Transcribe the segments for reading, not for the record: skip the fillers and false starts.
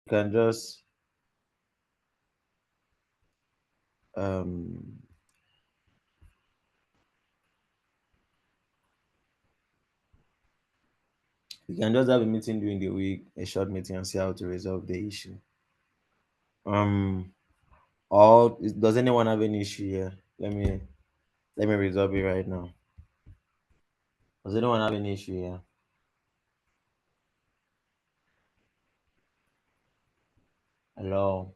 can just um we can just have a meeting during the week, a short meeting, and see how to resolve the issue. Um, or does anyone have any issue here? Let me resolve it right now. Does anyone have any issue here? Hello.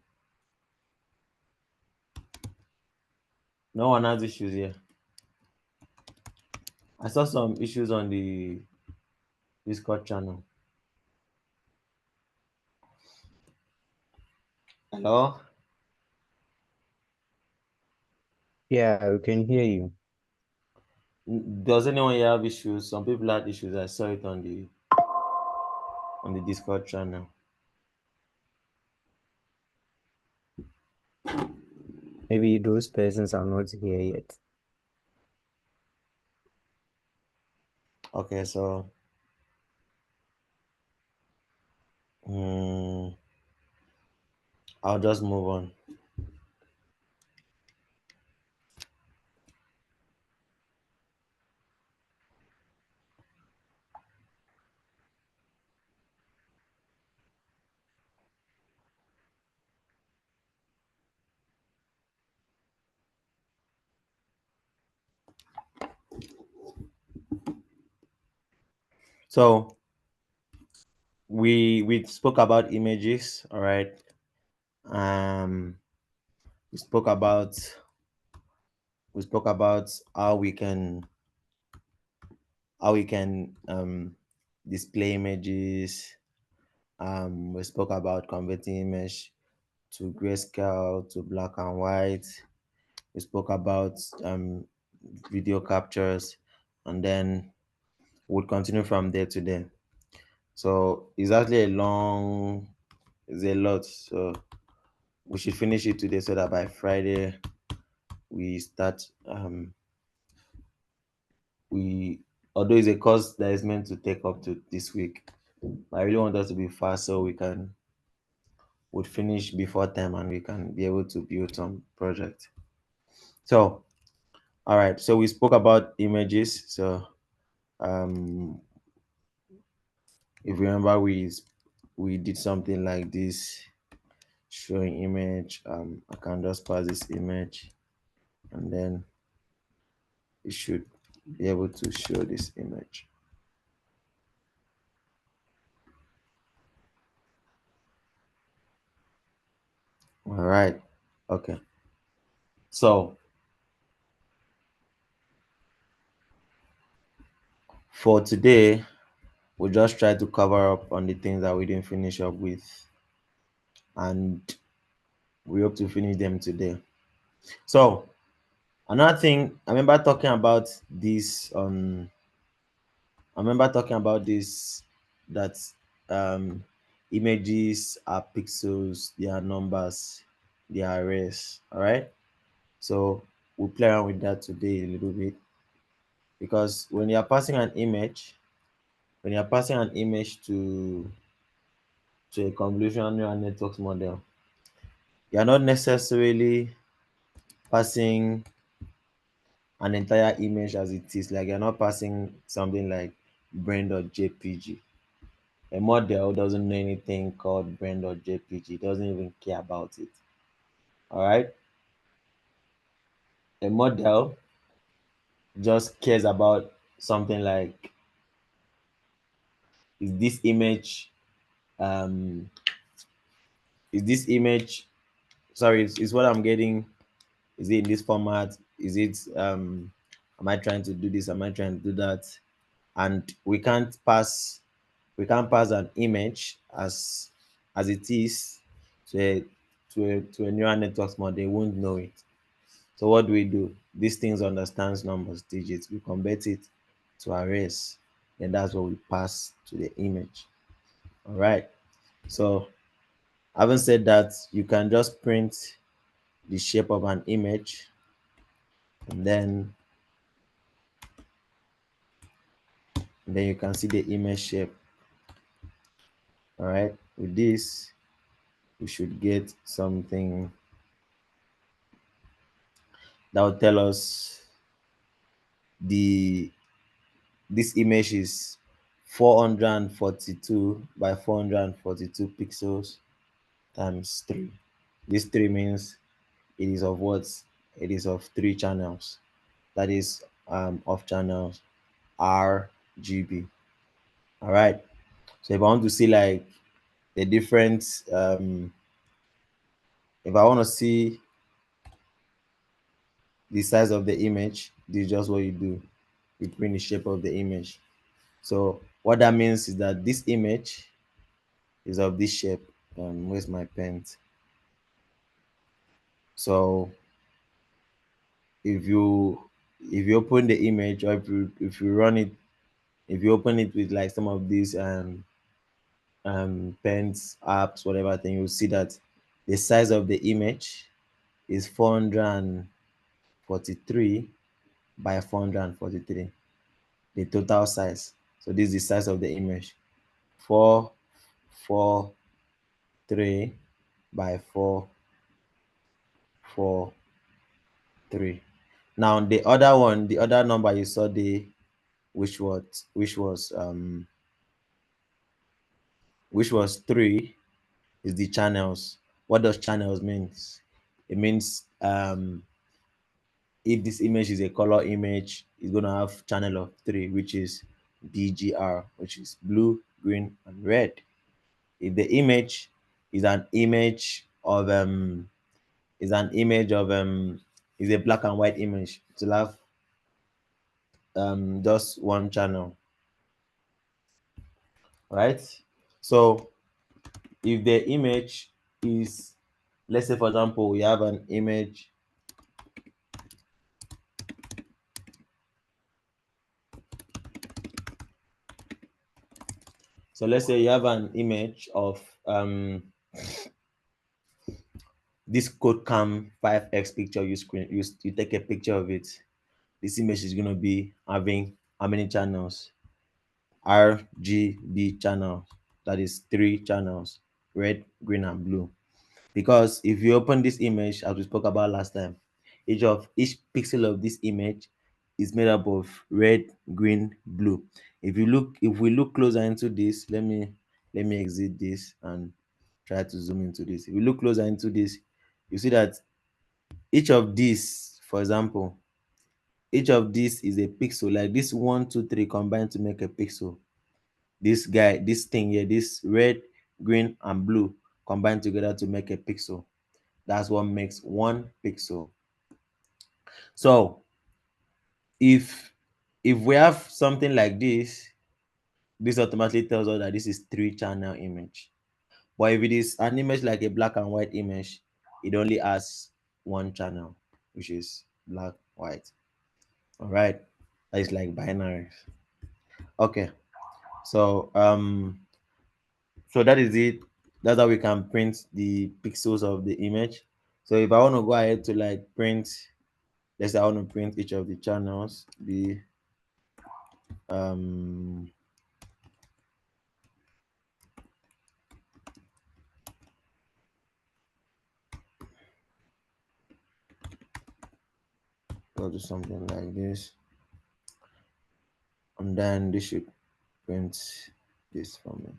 No one has issues here. I saw some issues on the Discord channel. Hello. Yeah, we can hear you. Does anyone here have issues? Some people had issues. I saw it on the Discord channel. Maybe those persons are not here yet. Okay, so mm, I'll just move on. So we spoke about images, all right. Um, we spoke about we spoke about how we can display images. We spoke about converting image to grayscale to black and white. We spoke about video captures, and then we'll continue from there to there. So it's a lot. So we should finish it today so that by Friday we start. We Although it's a course that is meant to take up to this week, I really want us to be fast so would finish before time and we can be able to build some project. So all right, so we spoke about images. So um if you remember, we did something like this, showing image. I can just pass this image, and then it should be able to show this image. All right. Okay. So for today, we'll just try to cover up on the things that we didn't finish up with, and we hope to finish them today. So another thing, I remember talking about this, that um images are pixels, they are numbers, they are arrays. All right. So we'll play around with that today a little bit, because when you're passing an image to a convolutional neural networks model, you're not necessarily passing an entire image as it is. Like, you're not passing something like brain.jpg. A model doesn't know anything called brain.jpg, doesn't even care about it. All right. A model just cares about something like, is this image um is this image sorry, is what I'm getting, is it in this format, is it am I trying to do this, am I trying to do that? And we can't pass an image as it is to a neural networks model. They won't know it. So what do? These things understands numbers, digits. We convert it to arrays. Then that's what we pass to the image. All right. So having said that, you can just print the shape of an image, and then you can see the image shape. All right. With this, we should get something that will tell us the this image is 442 by 442 pixels times 3. This 3 means it is of what? It is of 3 channels. That is of channels RGB. All right. So if I want to see like the different, if I want to see the size of the image, this is just what you do. You print the shape of the image. So what that means is that this image is of this shape. Where's my pen? So if you open the image, or if you run it, if you open it with like some of these pens apps, whatever thing, you'll see that the size of the image is 443 by 443, the total size. So this is the size of the image, 443 by 443. Now the other one, the other number you saw, the which was which was 3, is the channels. What does channels means? It means if this image is a color image, it's going to have channel of 3, which is BGR, which is blue, green, and red. If the image is an image of is an image of is a black and white image, to have just one channel, right? So if the image is, let's say for example, we have an image. So let's say you have an image of this CodeCamp 5x picture. You take a picture of it. This image is going to be having how many channels? RGB channels. That is 3 channels: red, green, and blue. Because if you open this image, as we spoke about last time, each pixel of this image is made up of red, green, blue. If we look closer into this, let me exit this and try to zoom into this. If we look closer into this, you see that each of these, for example, each of these is a pixel. Like this 1, 2, 3 combined to make a pixel. This guy, this thing here, this red, green, and blue combined together to make a pixel. That's what makes 1 pixel. So if we have something like this automatically tells us that this is 3 channel image. But if it is an image like a black and white image, it only has 1 channel, which is black, white. All right, that is like binary. Okay, so so that is it. That's how we can print the pixels of the image. So if I want to go ahead to like print, let's say I want to print each of the channels, the um go to something like this, and then this should print this for me.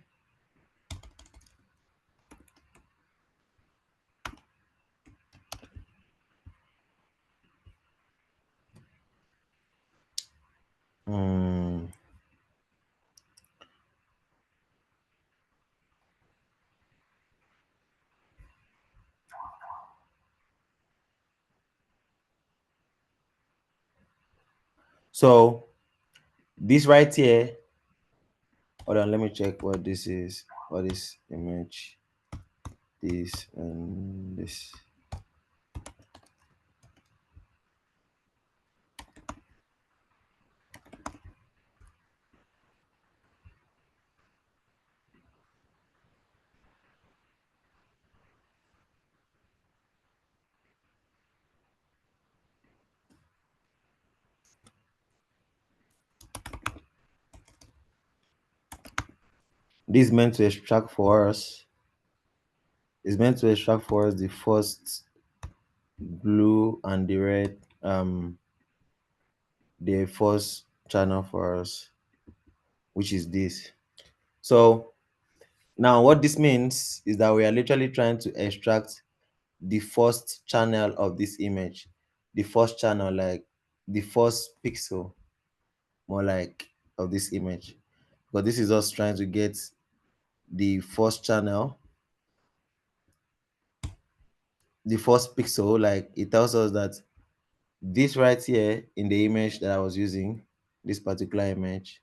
Hmm. So this right here, hold on, let me check what this is. What is image? This and this. This is meant to extract for us It's meant to extract for us the first blue and the red, the first channel for us, which is this. So now what this means is that we are literally trying to extract the first channel of this image, the first channel, like the first pixel, more like, of this image. But this is us trying to get the first channel, the first pixel. Like, it tells us that this right here in the image that I was using, this particular image,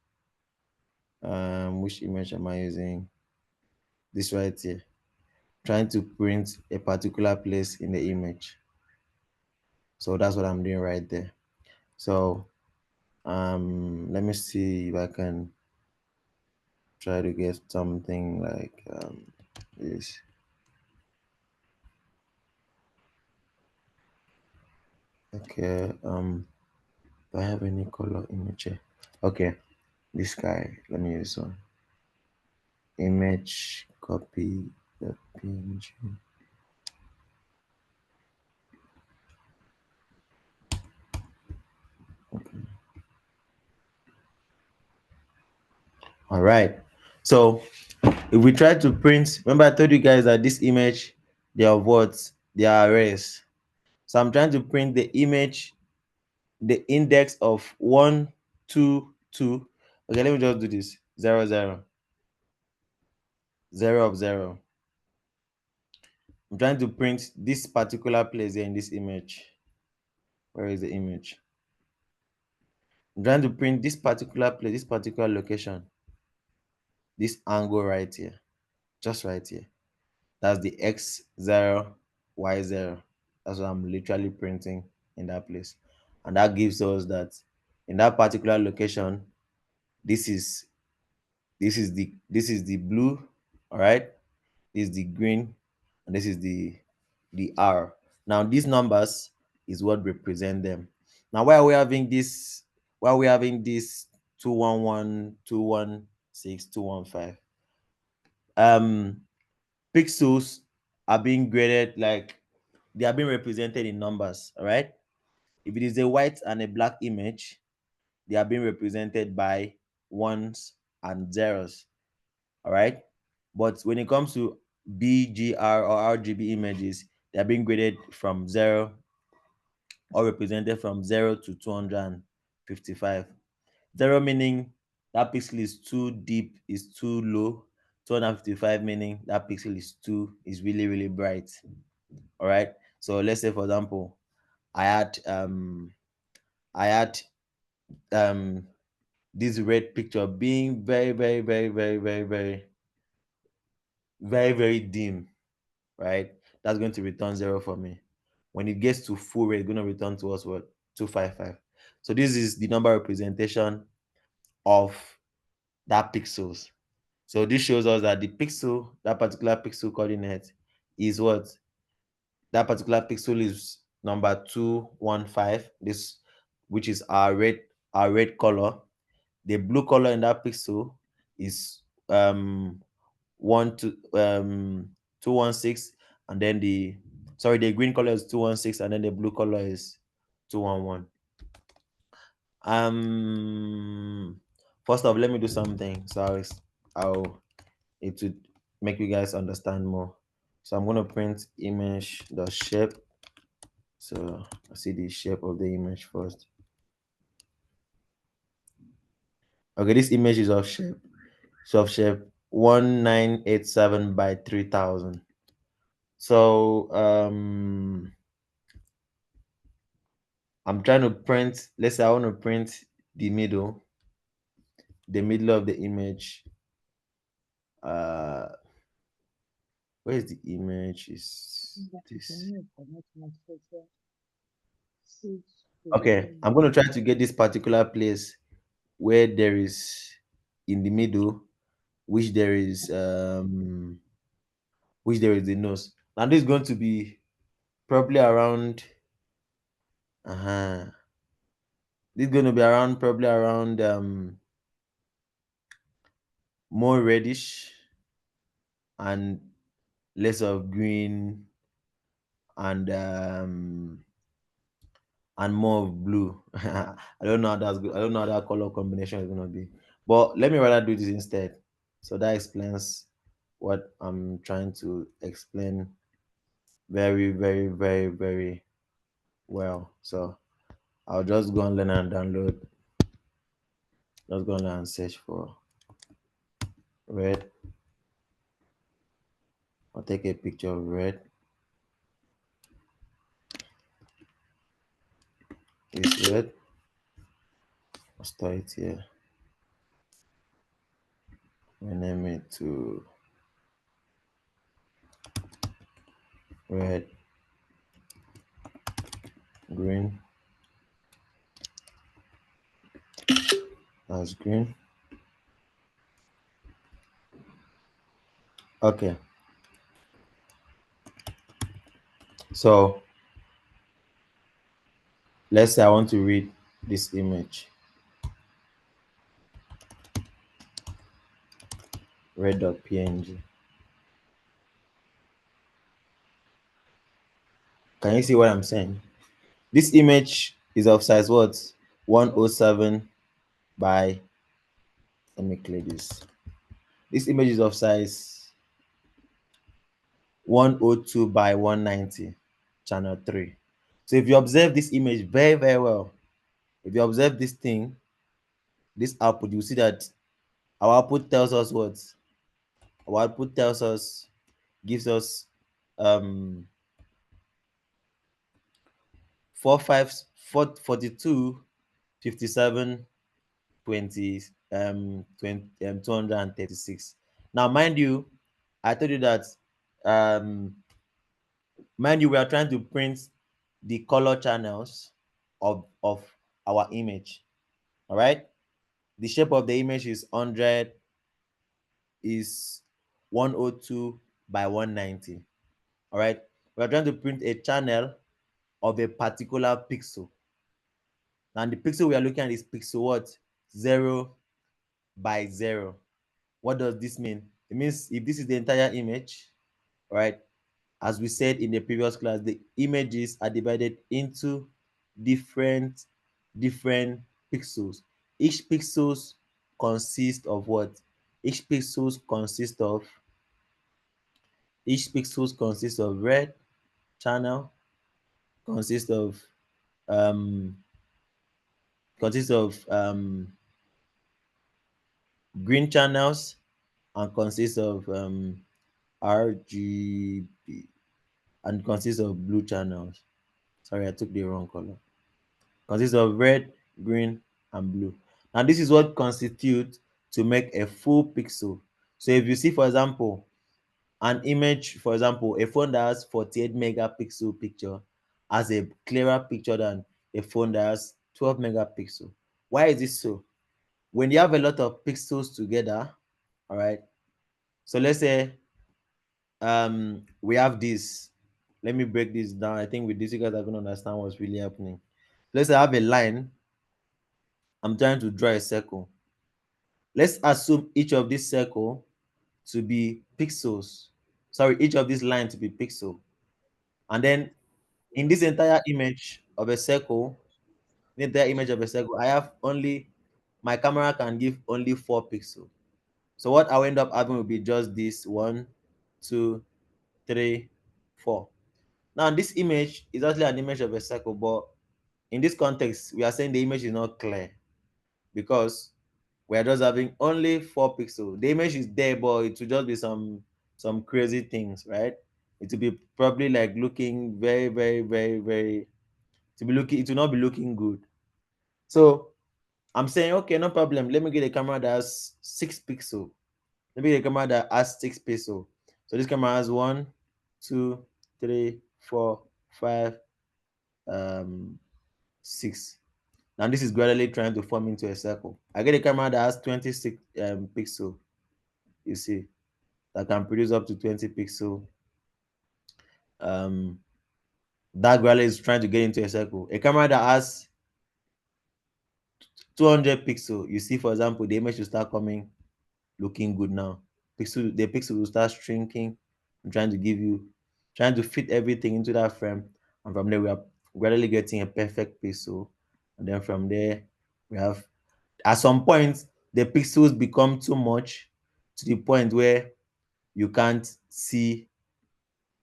which image am I using? This right here, trying to print a particular place in the image. So that's what I'm doing right there. So let me see if I can try to get something like this. Okay, do I have any color image here? Okay, this guy, let me use one. Image, copy the png. All right, so if we try to print, remember I told you guys that this image, they are what? They are arrays. So I'm trying to print the image, the index of 1, 2, 2. Okay, let me just do this. 0, 0, 0 of 0. I'm trying to print this particular place here in this image. Where is the image? I'm trying to print this particular place, this particular location, this angle right here, just right here. That's the x0, y0. That's what I'm literally printing in that place. And that gives us that in that particular location, this is this is the blue, all right? This is the green, and this is the R. Now these numbers is what represent them. Now why are we having this? Why are we having this 211, 216, 215? Um, Pixels are being graded, like they are being represented in numbers. All right. If it is a white and a black image, they are being represented by ones and zeros. All right. But when it comes to BGR or RGB images, they are being graded from 0, or represented from 0 to 255. 0 meaning that pixel is too deep, is too low. 255 meaning that pixel is really, really bright. All right. So let's say, for example, I had I had um this red picture being very, very, very, very, very, very, very, very dim, right? That's going to return 0 for me. When it gets to full rate, it's going to return to us what? 255. So this is the number representation of that pixels. So this shows us that the pixel, that particular pixel coordinate is what? That particular pixel is number 215, this, which is our red color. The blue color in that pixel is 216, and then the green color is 216, and then the blue color is 211. First off, let me do something. So I'll it to make you guys understand more. So I'm gonna print image the shape. So I see the shape of the image first. Okay, this image is of shape. So of shape 1987 by 3000. So I'm trying to print, let's say I want to print the middle of the image. Uh where is the image? Is this okay? I'm gonna try to get this particular place where there is in the middle, which there is the nose. Now this is going to be probably around this is going to be around probably around more reddish and less of green, and more of blue. I don't know how that's good. I don't know how that color combination is gonna be. But let me rather do this instead. So that explains what I'm trying to explain very, very, very, very well. So I'll just go and learn and download. Just go and search for red. I'll take a picture of red. This red. I'll store it here. Rename it to red, green. That's green. Okay. So let's say I want to read this image, red.png. Can you see what I'm saying? This image is of size what? 107 by, let me clear this. This image is of size 102 by 190, channel 3. So if you observe this image very, very well, if you observe this thing, this output, you see that our output tells us what? Our output tells us, gives us um 42, 57, 20, 236. Now, mind you, I told you that, um, mind you, we are trying to print the color channels of our image. All right. The shape of the image is 100, is 102 by 190. All right. We are trying to print a channel of a particular pixel. And the pixel we are looking at is pixel what? 0 by 0. What does this mean? It means if this is the entire image, right? As we said in the previous class, the images are divided into different pixels. Each pixels consist of what? Each pixels consist of red channel, consists of um consists of green channels, and consists of RGB, and consists of blue channels. Sorry, I took the wrong color. Consists of red, green, and blue. Now, this is what constitutes to make a full pixel. So if you see, for example, an image, for example, a phone that has 48 megapixel picture has a clearer picture than a phone that has 12 megapixel. Why is this so? When you have a lot of pixels together, all right, so let's say we have this. Let me break this down. I think with this you guys are going to understand what's really happening. Let's say I have a line. I'm trying to draw a circle. Let's assume each of this circle to be pixels. Sorry, each of this line to be pixel. And then in this entire image of a circle, the entire image of a circle, I have only, my camera can give only 4 pixels. So what I'll end up having will be just this 1, 2, 3, 4. Now this image is actually an image of a circle, but in this context, we are saying the image is not clear because we are just having only 4 pixels. The image is there, but it will just be some crazy things, right? It will be probably like looking very, very, very, very, to be looking, it will not be looking good. So I'm saying, okay, no problem. Let me get a camera that has 6 pixels. Let me get a camera that has 6 pixels. So this camera has 1, 2, 3, 4, 5, 6. Now this is gradually trying to form into a circle. I get a camera that has 26 pixel. You see, that can produce up to 20 pixel. Um, that gradually is trying to get into a circle. A camera that has 200 pixel. You see, for example, the image will start coming looking good now. The pixel will start shrinking I'm trying to give you, trying to fit everything into that frame, and from there we are gradually getting a perfect pixel, and then from there we have, at some point the pixels become too much to the point where you can't see,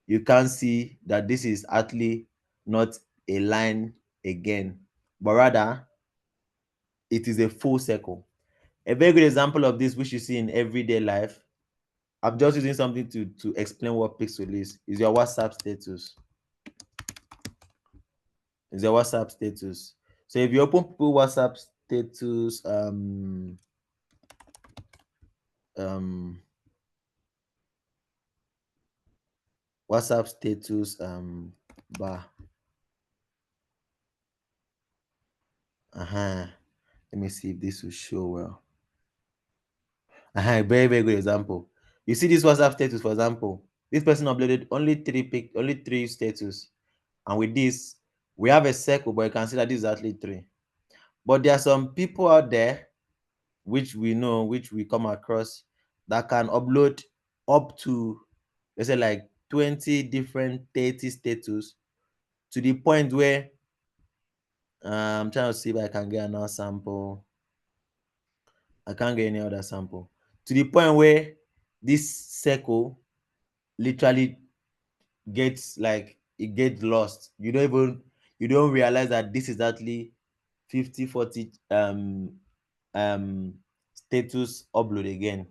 you can't see that this is actually not a line again, but rather it is a full circle. A very good example of this, which you see in everyday life, I'm just using something to explain what pixel is your WhatsApp status. Is your WhatsApp status. So if you open people WhatsApp status, um WhatsApp status bar. Let me see if this will show well. Very, very good example. You see this WhatsApp status, for example, this person uploaded only three status. And with this, we have a circle, but you can see that this is actually three. But there are some people out there, which we know, which we come across, that can upload up to, let's say, like 20 different 30 status, to the point where I'm trying to see if I can get another sample. I can't get any other sample. To the point where this circle literally gets like, it gets lost. You don't realize that this is actually 50, 40 um status upload again.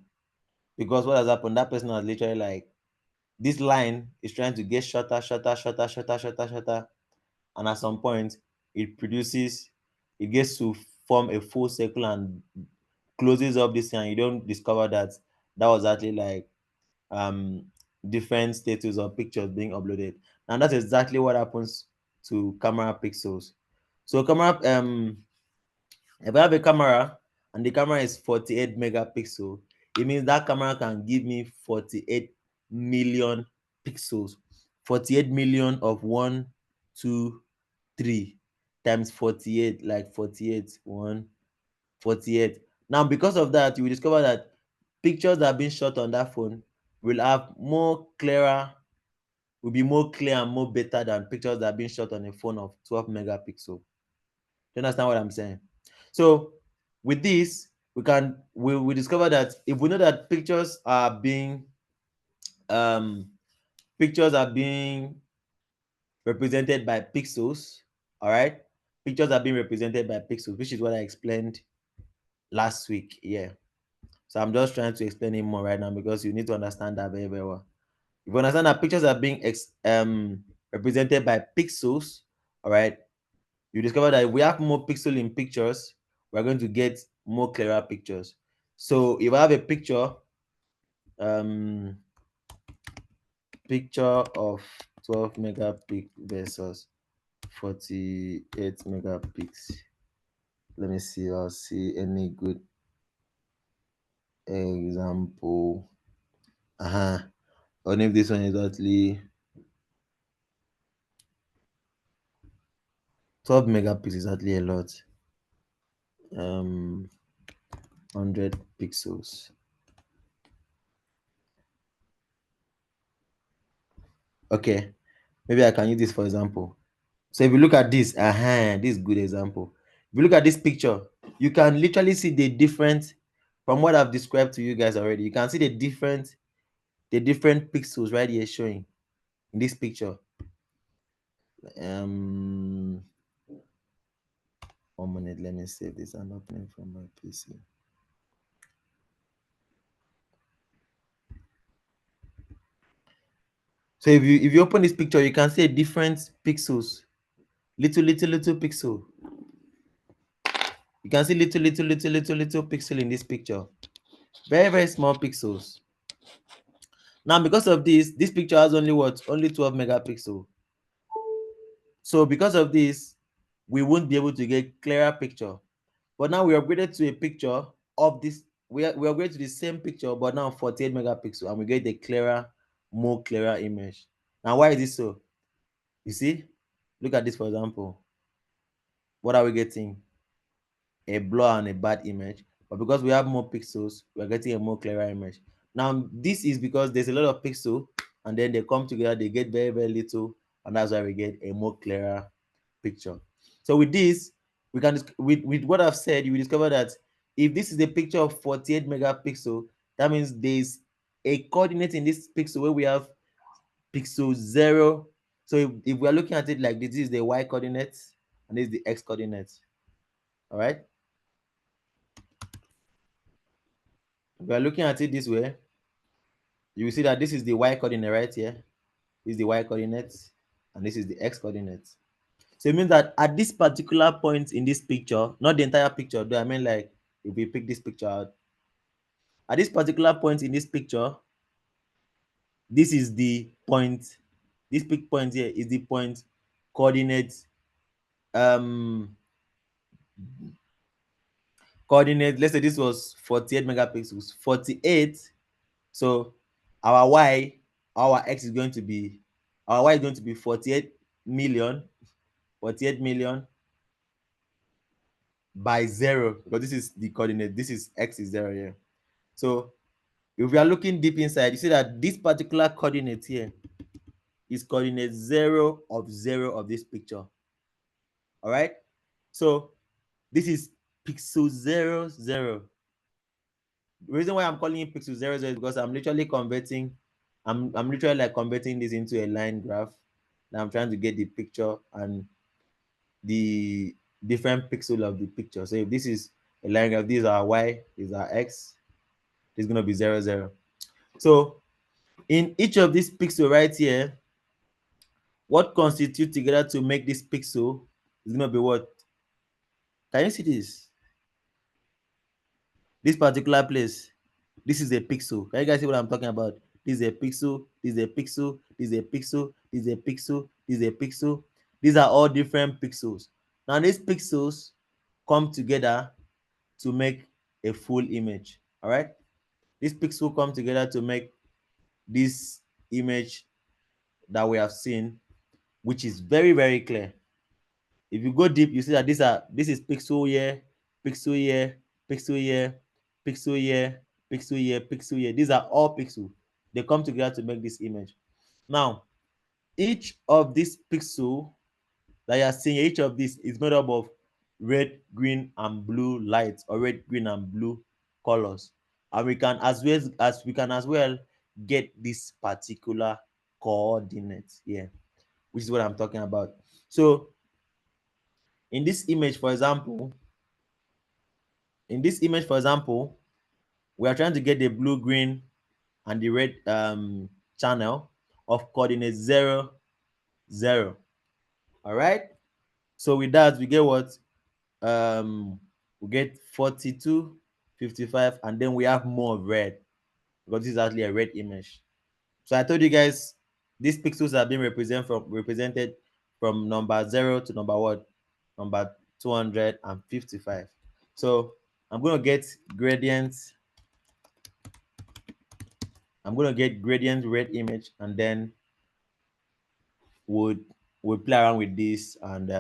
Because what has happened, that person has literally like, this line is trying to get shorter, shorter, shorter, shorter, shorter, shorter, and at some point it gets to form a full circle and closes up this thing, and you don't discover that that was actually like um different status or pictures being uploaded. And that's exactly what happens to camera pixels. So camera, if I have a camera and the camera is 48 megapixel, it means that camera can give me 48 million pixels. 48 million of 1, 2, 3 times 48, like 48, 1, 48. Now, because of that, you will discover that pictures that have been shot on that phone will have more clearer, will be more clear and more better than pictures that have been shot on a phone of 12 megapixel. Do you understand what I'm saying? So with this, we discover that if we know that um pictures are being represented by pixels, all right? Pictures are being represented by pixels, which is what I explained last week. Yeah. So I'm just trying to explain it more right now because you need to understand that very, very well. If you understand that pictures are being represented by pixels, all right, you discover that if we have more pixel in pictures, we're going to get more clearer pictures. So if I have a um, picture of 12 megapixel versus 48 megapixel, let me see. I'll see any good example. Only if this one is actually 12 megapixels is actually a lot. 100 pixels. Okay, maybe I can use this for example. So if you look at this, this is good example. If you look at this picture, you can literally see the different, from what I've described to you guys already. You can see the different pixels right here showing in this picture. Um, 1 minute, let me save this and open it from my PC. So if you open this picture, you can see different pixels, little pixel. You can see little pixel in this picture. Very, very small pixels. Now, because of this picture has only what? Only 12 megapixel. So because of this, we won't be able to get clearer picture. But now we upgraded to a picture of this. We upgraded to the same picture, but now 48 megapixel, and we get a clearer, more clearer image. Now, why is this so? You see, look at this for example. What are we getting? A blur and a bad image. But because we have more pixels, we're getting a more clearer image. Now, this is because there's a lot of pixel and then they come together, they get very, very little, and that's why we get a more clearer picture. So with this, we can with what I've said, you will discover that if this is a picture of 48 megapixel, that means there's a coordinate in this pixel where we have pixel 0. So if we are looking at it like this is the y coordinate and this is the x coordinate. All right, if we are looking at it this way, you will see that this is the y coordinate right here. This is the y coordinate and this is the x coordinate. So it means that at this particular point in this picture, not the entire picture, though, I mean, like, if we pick this picture out, at this particular point in this picture, this is the point, this big point here is the point coordinate, um coordinate, let's say this was 48 megapixels, 48. So our y, our x is going to be, our y is going to be 48 million, 48 million by 0, because this is the coordinate, this is x is 0 here. So if we are looking deep inside, you see that this particular coordinate here is coordinate 0 of 0 of this picture. All right, so this is pixel 0 0. The reason why I'm calling it pixel 0 0 is because I'm literally converting, I'm literally like converting this into a line graph, and I'm trying to get the picture and the different pixel of the picture. So if this is a line graph, these are y, these are x, this is going to be 0 0. So in each of these pixel right here, what constitute together to make this pixel is going to be what? Can you see this? This particular place, this is a pixel. Can you guys see what I'm talking about? This is a pixel, this is a pixel, this is a pixel, this is a pixel, this is a pixel. These are all different pixels. Now these pixels come together to make a full image. All right, these pixels come together to make this image that we have seen, which is very, very clear. If you go deep, you see that this is pixel here, pixel here, pixel here, pixel here, pixel here, pixel here. These are all pixels. They come together to make this image. Now, each of these pixel that you are seeing, each of these is made up of red, green, and blue lights, or red, green, and blue colors. And we can as well get this particular coordinate here, which is what I'm talking about. So in this image, for example, in this image, for example, we are trying to get the blue, green, and the red channel of coordinate 0 0. All right, so with that we get what? We get 42, 55, and then we have more of red, because this is actually a red image. So I told you guys these pixels are being represented from number 0 to number what? Number 255. So I'm going to get gradient, I'm going to get gradient red image, and then would play around with this, and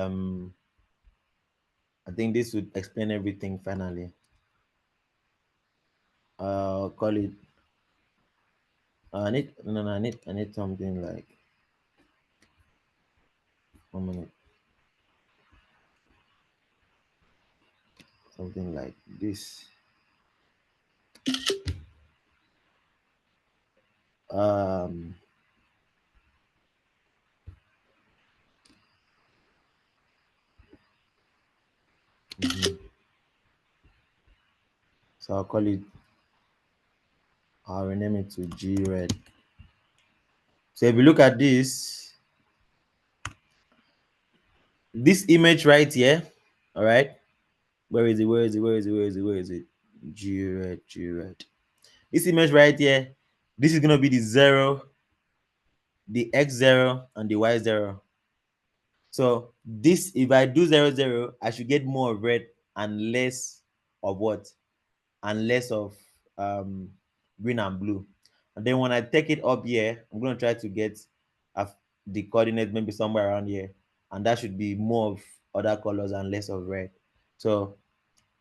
I think this would explain everything finally. Call it, I need, no, no, I need something like, 1 minute, something like this. um mhm. So I'll call it, I'll rename it to G red. So if you look at this image right here, all right, where is it, where is it, where is it, where is it, where is it? G red, G red. This image right here, this is going to be the 0, the x 0, and the y 0. So this, if I do 0 0, I should get more of red and less of what? And less of um green and blue. And then when I take it up here, I'm going to try to get the coordinate maybe somewhere around here, and that should be more of other colors and less of red. So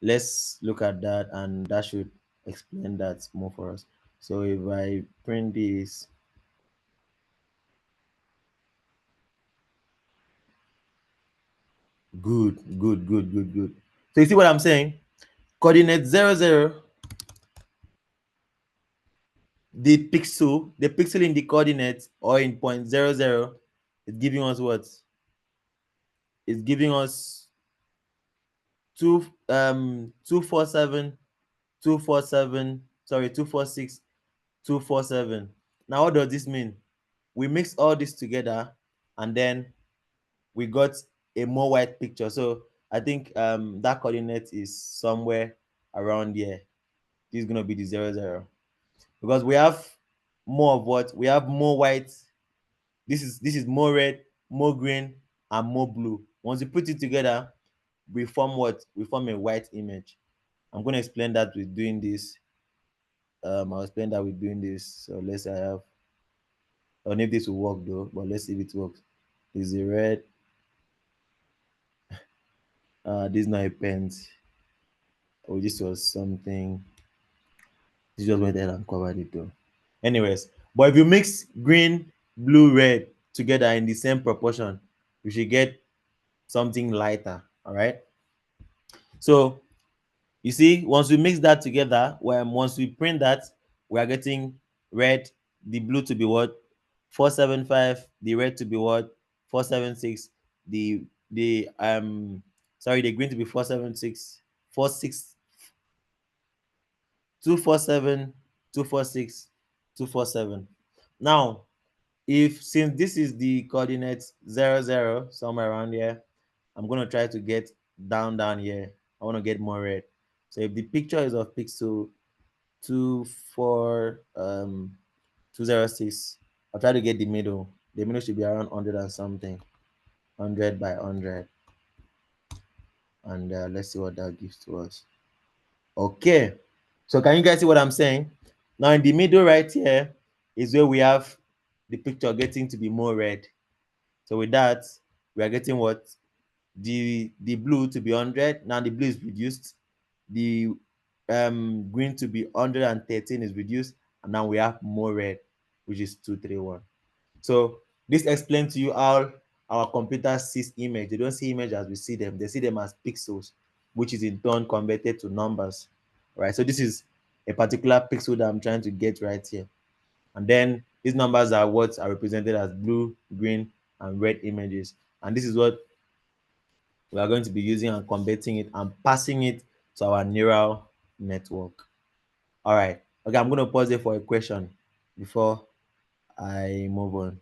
let's look at that, and that should explain that more for us. So if I print this, Good, good, good, good, good. So you see what I'm saying? Coordinate 0, 0, the pixel in the coordinates or in point 0, 0 is giving us what? It's giving us 247, 247, sorry, 246, 247. Now what does this mean? We mix all this together and then we got a more white picture. So I think that coordinate is somewhere around here. This is gonna be the 0, 0, because we have more of what? We have more white. This is more red, more green, and more blue. Once you put it together, we form what? We form a white image. I'm going to explain that with doing this. I'll explain that with doing this. So let's say I have, I don't know if this will work though, but let's see if it works. This is a red. This is not a pen. Oh, this was something. This just went ahead and covered it though. Anyways, but if you mix green, blue, red together in the same proportion, you should get something lighter. All right. So you see, once we mix that together, when once we print that, we are getting red, the blue to be what? 475, the red to be what? 476, the sorry, the green to be 476, 46, 247, 246, 247. Now, if since this is the coordinates 0, 0, somewhere around here, I'm gonna try to get down here. I want to get more red. So if the picture is of pixel 24206, I'll try to get the middle. The middle should be around 100 and something, 100 by 100, and let's see what that gives to us. Okay, so can you guys see what I'm saying? Now in the middle right here is where we have the picture getting to be more red. So with that, we are getting what? The blue to be 100. Now the blue is reduced. The green to be 113 is reduced, and now we have more red, which is 231. So this explains to you how our computer sees image. They don't see image as we see them. They see them as pixels, which is in turn converted to numbers. Right. So this is a particular pixel that I'm trying to get right here. And then these numbers are what are represented as blue, green, and red images. And this is what we are going to be using and converting it and passing it to our neural network. All right. Okay, I'm going to pause there for a question before I move on.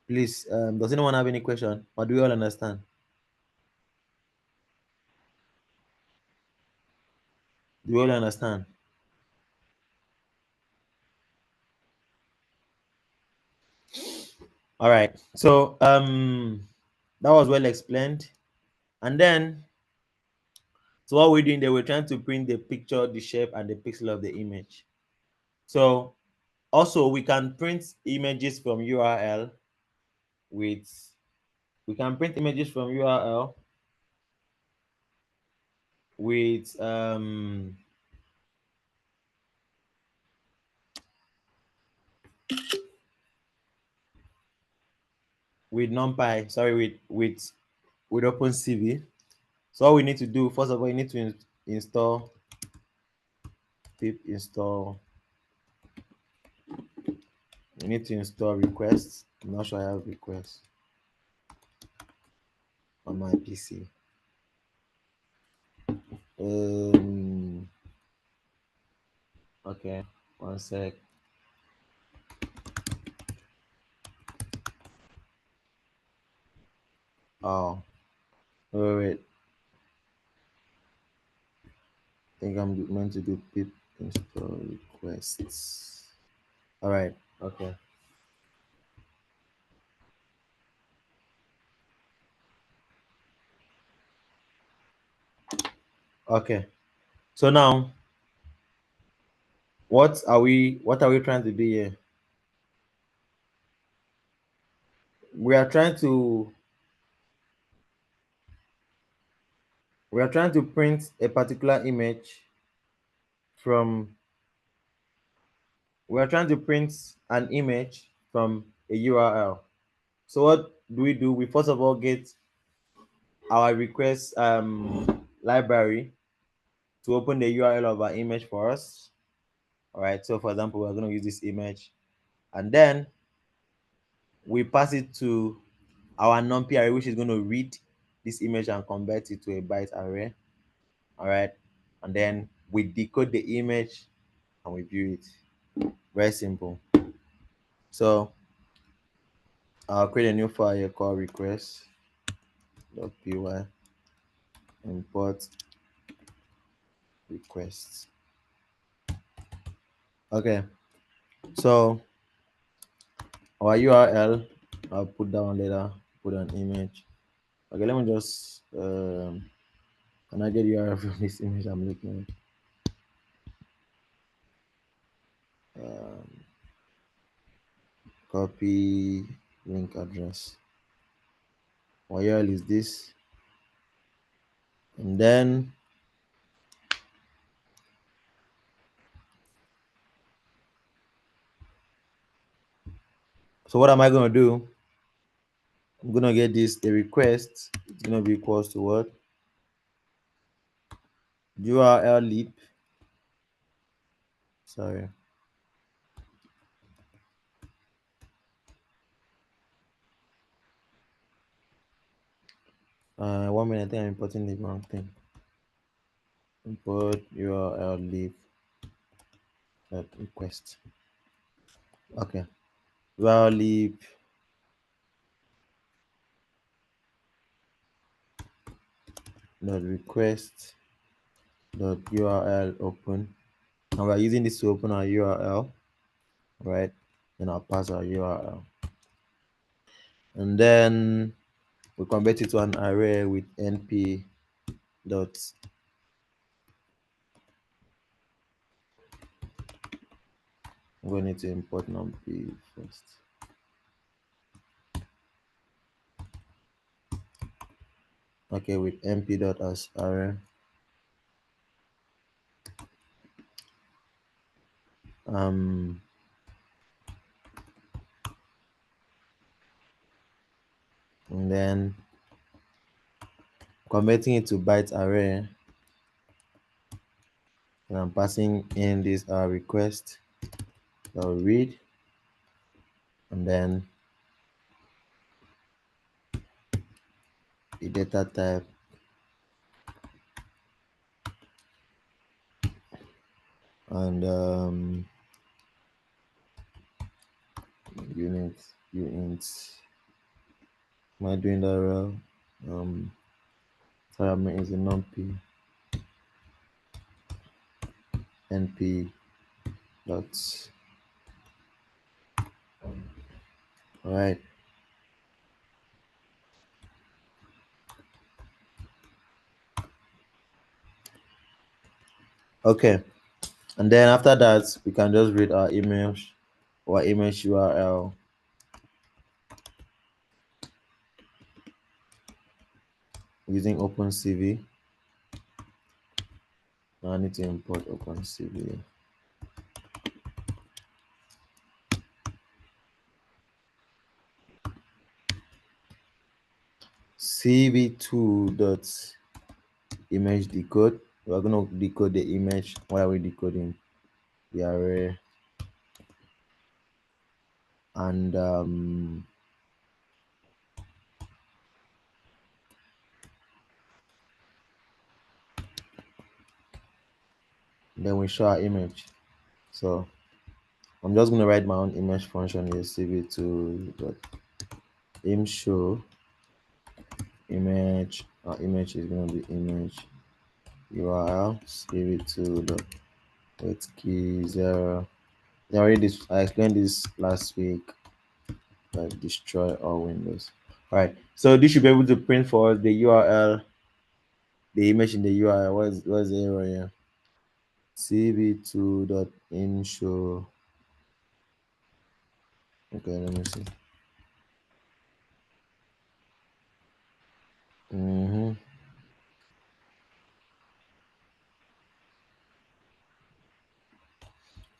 Please, does anyone have any question? Or do we all understand? Do we all understand? All right. So that was well explained. And then so what we're doing there, we're trying to print the picture, the shape, and the pixel of the image. So also we can print images from URL with we can print images from URL with NumPy, sorry, with OpenCV. So all we need to do, first of all, you need to install pip install. You need to install requests. I'm not sure I have requests on my PC. Um, okay, one sec. Oh, wait. I think I'm meant to do pip install requests. All right. Okay. Okay. So now, what are we trying to do here? We are trying to print a particular image from We are trying to print an image from a URL. So what do? We first of all get our request library to open the URL of our image for us. All right. So for example, we're going to use this image, and then we pass it to our numpy array, which is going to read this image and convert it to a byte array. All right. And then we decode the image and we view it. Very simple. So I'll create a new file here called request.py import requests. Okay. So our URL, I'll put that one later, put an image. Okay, let me just can I get URL from this image I'm looking at? Copy link address. Our URL is this, and then so what am I gonna do? I'm gonna get this the request. It's gonna be equals to what? URL lib. Sorry. 1 minute. I think I'm importing the wrong thing. Import URL lib request. Okay. URL lib request URL open, and we're using this to open our URL, right? Then I'll pass our URL, and then we convert it to an array with np dot. I'm going to need to import numpy first. Okay, with np dot as array. Um, and then converting it to byte array, and I'm passing in this request that will read, and then the data type, and unit units. Am I doing that well? Sorry, I'm using numpy np dot. All right. Okay, and then after that, we can just read our image or image URL using OpenCV. Now I need to import OpenCV. CV2 dot image decode. We're going to decode the image. Why are we decoding? The array, and then we show our image. So I'm just going to write my own image function here. CV2 dot im show image. Our image is going to be image URL CV2 dot with key 0. I explained this last week. Destroy all windows. All right, so this should be able to print for us the URL, the image in the URL. What's the error here? CV2 dot in show. Okay, let me see.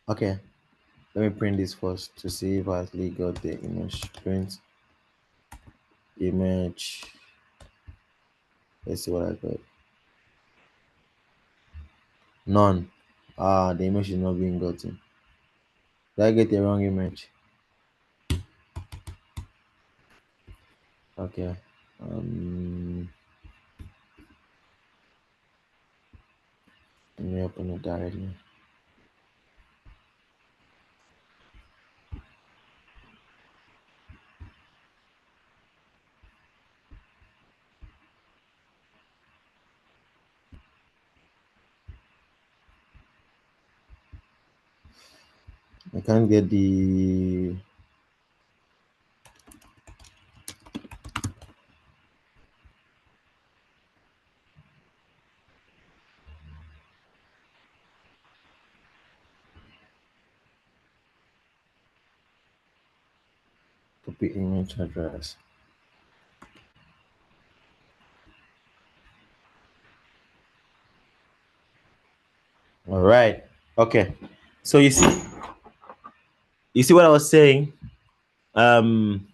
Okay, Let me print this first to see if I actually got the image. Print image. Let's see what I got. None. Ah, the image is not being gotten. Did I get the wrong image? Okay. Um, Let me open it directly. I can't get copy image address. All right. Okay. So you see what I was saying. Um,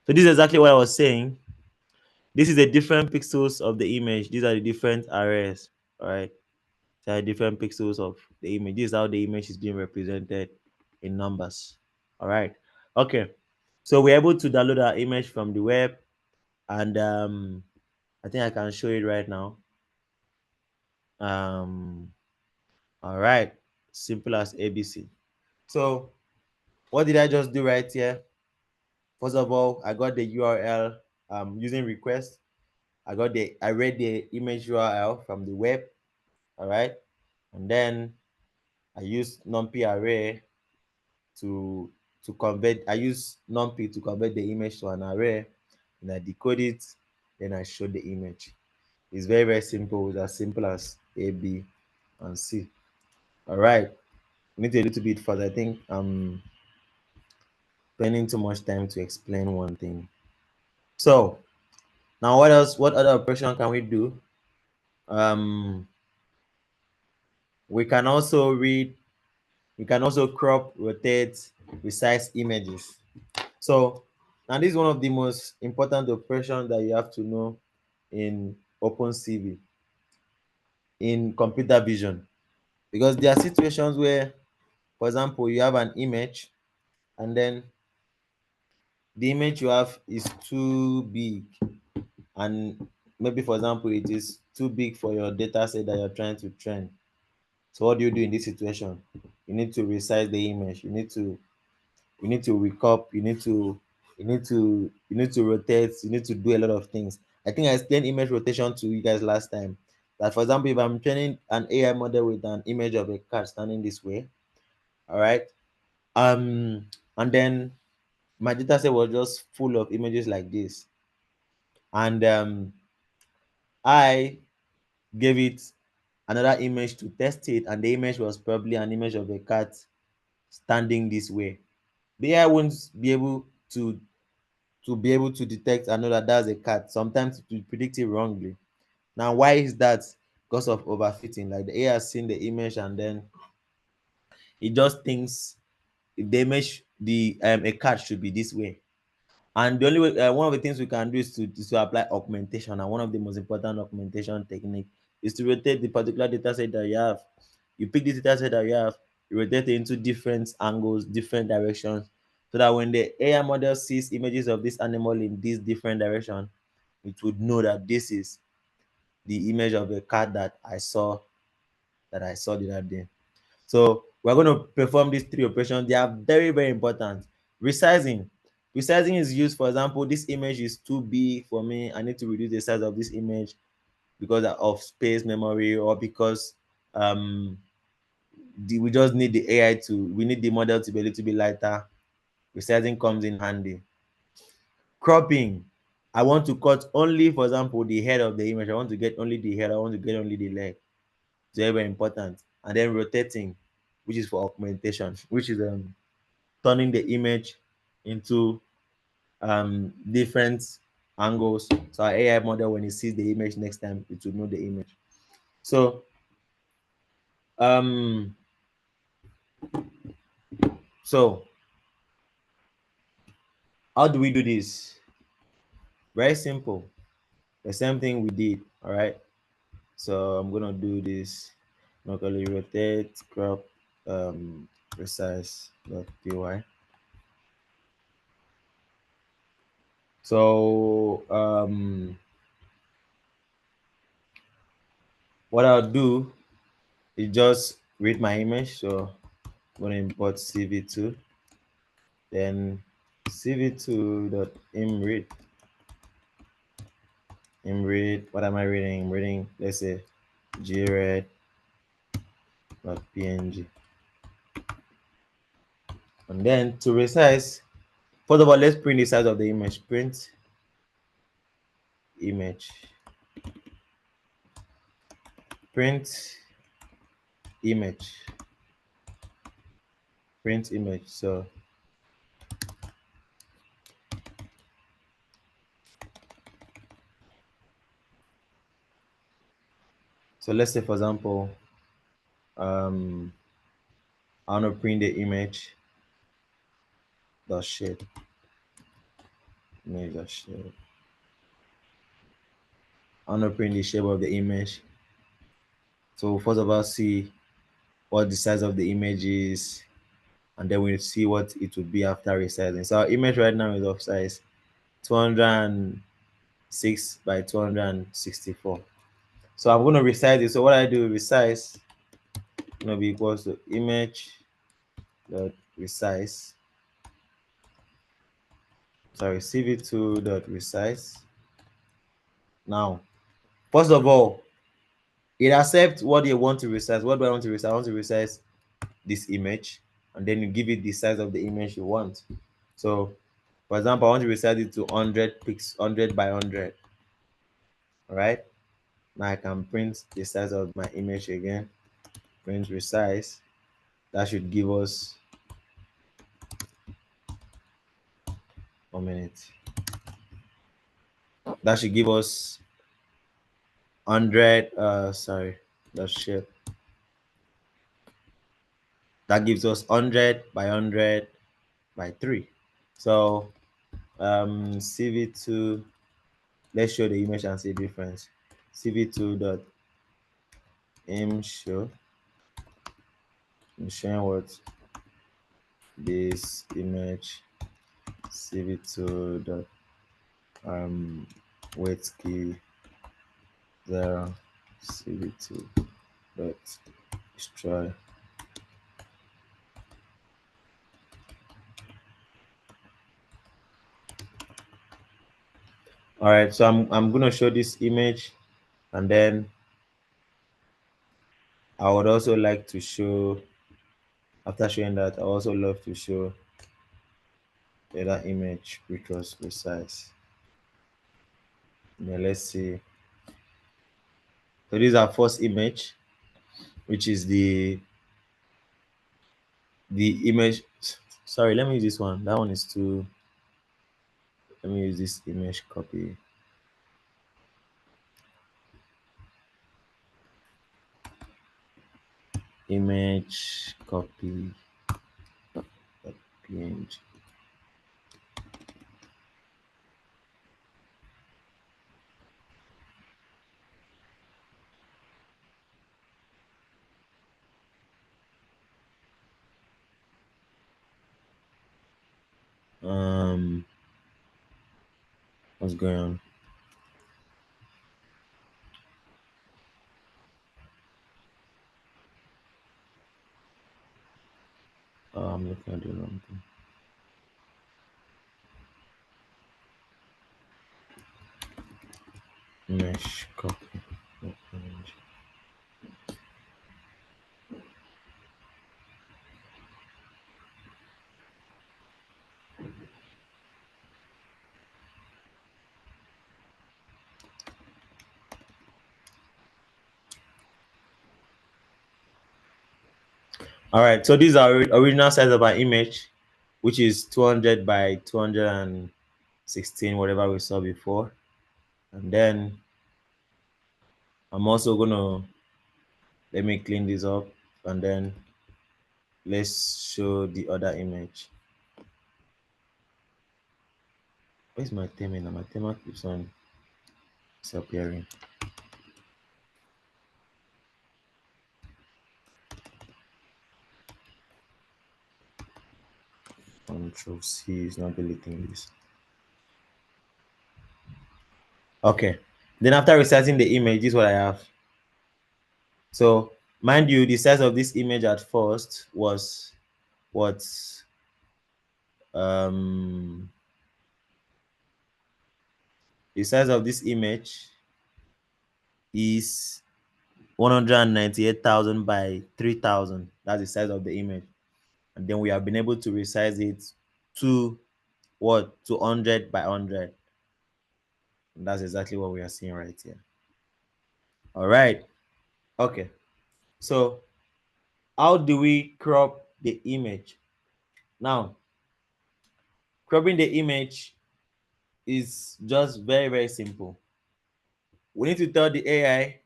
so this is exactly what I was saying. This is the different pixels of the image. These are the different arrays. All right. These are different pixels of the image. This is how the image is being represented in numbers. All right. Okay. So we're able to download our image from the web, and I think I can show it right now. Um, all right. Simple as ABC. So what did I just do right here? First of all, I got the URL using request. I read the image URL from the web. All right. And then I used numpy array to convert. I use numpy to convert the image to an array, and I decode it. Then I show the image. It's very very simple. It's as simple as A, B, and C. All right. We need a little bit further. I think I'm spending too much time to explain one thing. So now what else? What other operation can we do? Um, we can also read. We can also crop, rotate, resize images. So now this is one of the most important operations that you have to know in OpenCV, in computer vision, because there are situations where, for example, you have an image and then the image you have is too big, and maybe for example it is too big for your data set that you're trying to train. So what do you do in this situation? You need to resize the image. You need to recop, you need to rotate, you need to do a lot of things. I think I explained image rotation to you guys last time, that for example if I'm training an AI model with an image of a cat standing this way, all right, and then my data set was just full of images like this, and I gave it another image to test it, and the image was probably an image of a cat standing this way. The AI won't be able to detect and know that that's a cat. Sometimes it will predict it wrongly. Now, why is that? Because of overfitting. Like the AI has seen the image and then it just thinks the image, the a cat should be this way. And the only way, one of the things we can do is to apply augmentation. And one of the most important augmentation technique is to rotate the particular data set that you have. You pick the data set that you have, you rotate it into different angles, different directions, so that when the AI model sees images of this animal in this different direction, it would know that this is the image of a cat that I saw the other day. So we're going to perform these three operations. They are very, very important. Resizing. Resizing is used, for example, this image is too big for me. I need to reduce the size of this image because of space, memory, or because we just need the AI we need the model to be a little bit lighter. Resizing comes in handy. Cropping. I want to cut only, for example, the head of the image. I want to get only the head. I want to get only the leg. It's very, very important. And then rotating, which is for augmentation, which is turning the image into different angles. So our AI model, when it sees the image next time, it will know the image. So um So how do we do this? Very simple. The same thing we did. All right. So I'm gonna do this locally rotate crop precise dot py. So what I'll do is just read my image. So I'm gonna import cv2, then cv2 dot imread. What am I reading? I'm reading, let's say, gred dot png. And then to resize, first of all, let's print the size of the image. Print image. Print image. Print image. So let's say, for example, I want to print the image dot shape. Image dot shape. I want to print the shape of the image. So first of all, see what the size of the image is, and then we'll see what it would be after resizing. So our image right now is of size 206 by 264. So I'm going to resize it. So what I do, resize going to be equals to image dot resize. Sorry, cv2 dot resize. Now, first of all, it accepts what you want to resize. What do I want to resize? I want to resize this image, and then you give it the size of the image you want. So, for example, I want to resize it to 100 pixels, 100 by 100. All right. Now I can print the size of my image again. Print resize. That should give us 1 minute. That should give us 100. Sorry, that's shape. That gives us 100 by 100 by 3. So cv2, let's show the image and see the difference. cv2 dot im show. I'm showing what this image cv2 dot weight key 0 cv2 dot destroy. All right, so I'm gonna show this image, and then I would also like to show, after showing that, I also love to show the other image which was precise. Now let's see. So this is our first image, which is the image. Sorry, let me use this one. That one is too. Let me use this image copy. Image copy png. Um, what's going on? I'm looking at the wrong thing. Mesh copy. All right, so these are original size of our image, which is 200 by 216, whatever we saw before. And then I'm also gonna, let me clean this up, and then let's show the other image. Where's my terminal? My terminal keeps on disappearing. Control C is not deleting this. Okay. Then after resizing the image, this is what I have. So mind you, the size of this image at first was what um the size of this image is 198,000 by 3,000. That's the size of the image. And then we have been able to resize it to what? 200 by 100. And that's exactly what we are seeing right here. All right. Okay. So how do we crop the image? Now, cropping the image is just very, very simple. We need to tell the AI,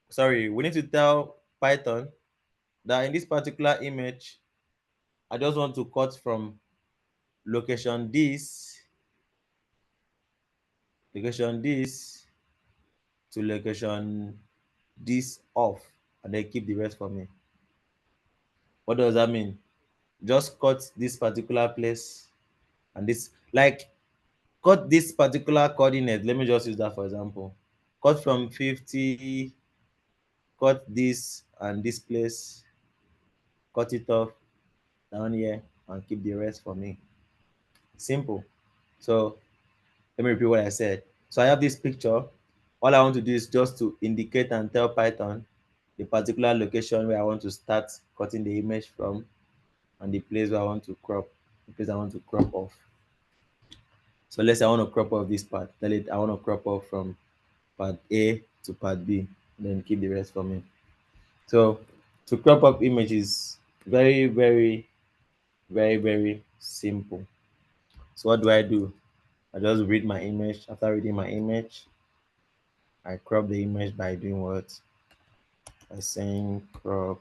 sorry, we need to tell Python that in this particular image, I just want to cut from location this to location this off, and then keep the rest for me. What does that mean? Just cut this particular place and this, like cut this particular coordinate. Let me just use that for example. Cut from 50, cut this and this place, cut it off down here, and keep the rest for me. Simple. So let me repeat what I said. So I have this picture. All I want to do is just to indicate and tell Python the particular location where I want to start cutting the image from, and the place where I want to crop, the place I want to crop off. So let's say I want to crop off this part. Tell it I want to crop off from part A to part B, then keep the rest for me. So to crop up images, very, very, very, very simple. So what do? I just read my image. After reading my image, I crop the image by doing what? By saying crop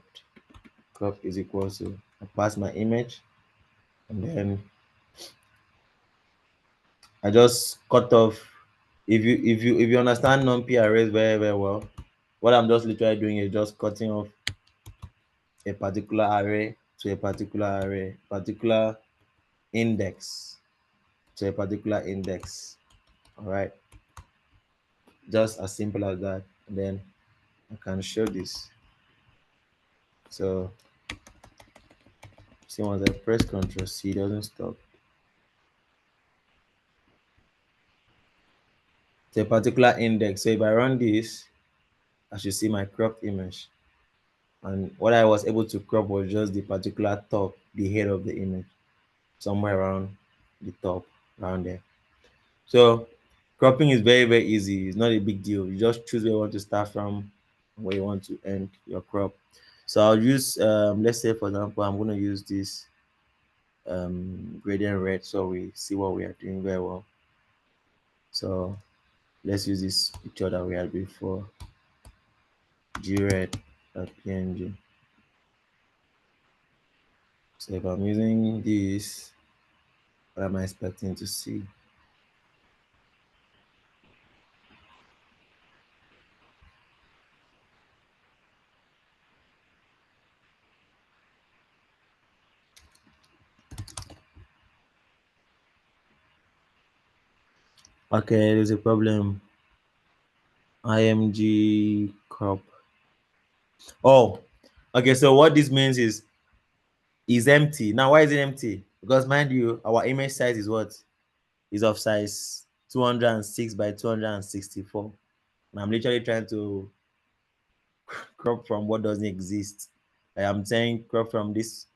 is equal to, I pass my image, and then I just cut off. If you understand non-P arrays very, very well, what I'm just literally doing is just cutting off a particular array to a particular array, particular index to a particular index. All right, just as simple as that. And then I can show this. So see, once I press Ctrl C, it doesn't stop. To a particular index. So if I run this, I should see my cropped image. And what I was able to crop was just the particular top, the head of the image, somewhere around the top, around there. So cropping is very, very easy. It's not a big deal. You just choose where you want to start from and where you want to end your crop. So I'll use, let's say for example, I'm going to use this gradient red so we see what we are doing very well. So let's use this picture that we had before, gred.png. So if I'm using this, what am I expecting to see? Okay, there's a problem. IMG crop. Oh, okay. So what this means is empty. Now, why is it empty? Because mind you, our image size is what? Is of size 206 by 264. And I'm literally trying to crop from what doesn't exist. I am saying crop from this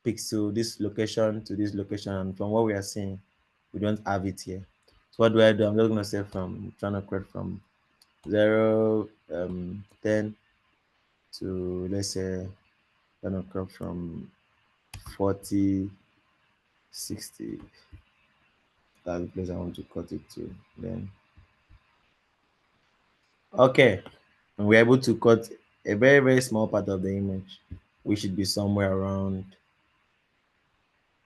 pixel, this location to this location, and from what we are seeing, we don't have it here. So what do? I'm just gonna say from trying to crop from 0, 10 to, let's say, trying to crop from 40, 60. That's the place I want to cut it to. Then okay, and we're able to cut a very, very small part of the image. which should be somewhere around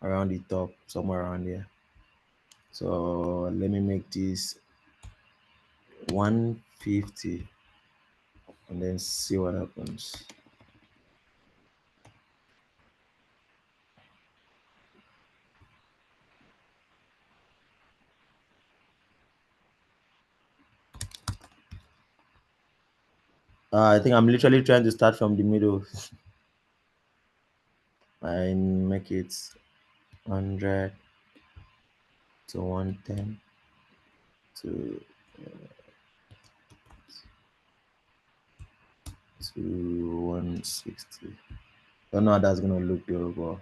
the top, somewhere around there. So let me make this 150 and then see what happens. I think I'm literally trying to start from the middle. I make it 100 to 110 to 160. Don't know how that's gonna look though, but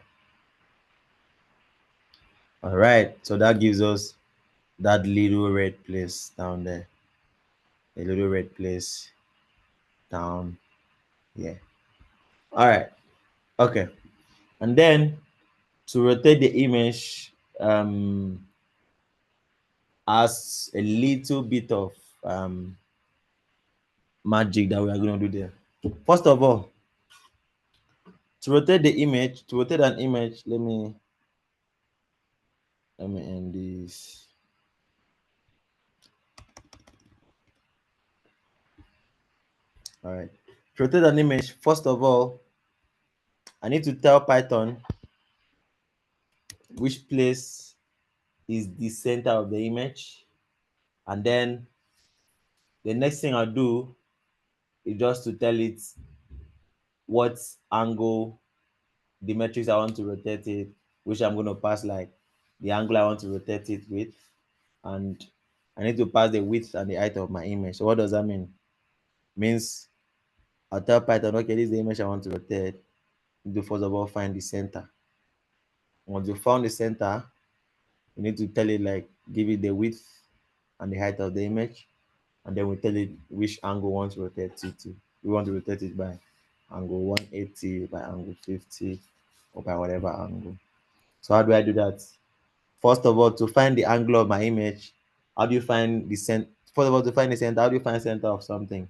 all right. So that gives us that little red place down there. A little red place down here. All right. Okay. And then to rotate the image, as a little bit of magic that we are going to do there. First of all, to rotate an image, let me end this. All right. To rotate an image, first of all, I need to tell Python which place is the center of the image, and then the next thing I'll do is just to tell it what angle the metrics I want to rotate it, which I'm going to pass like the angle I want to rotate it with, and I need to pass the width and the height of my image. So what does that mean? Means I'll tell Python, okay, this is the image I want to rotate. You need to first of all find the center. Once you found the center, you need to tell it like give it the width and the height of the image, and then we tell it which angle we want to rotate it to. We want to rotate it by angle 180, by angle 50, or by whatever angle. So how do I do that? First of all, to find the angle of my image, how do you find the center? First of all, to find the center, how do you find center of something?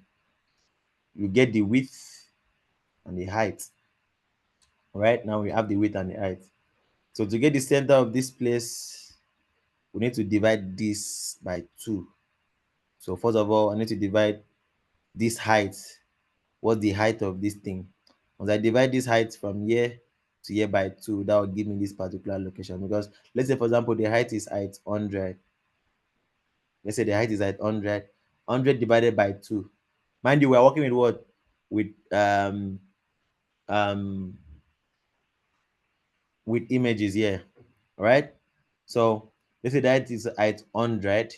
You get the width and the height. Right now we have the width and the height. So to get the center of this place, we need to divide this by 2. So first of all, I need to divide this height. What's the height of this thing? Once I divide this height from here to here by 2, that will give me this particular location. Because let's say, for example, the height is height 100. Let's say the height is at 100. 100 divided by 2. Mind you, we're working with what? With um with images here. All right. So let's say the height is at 100.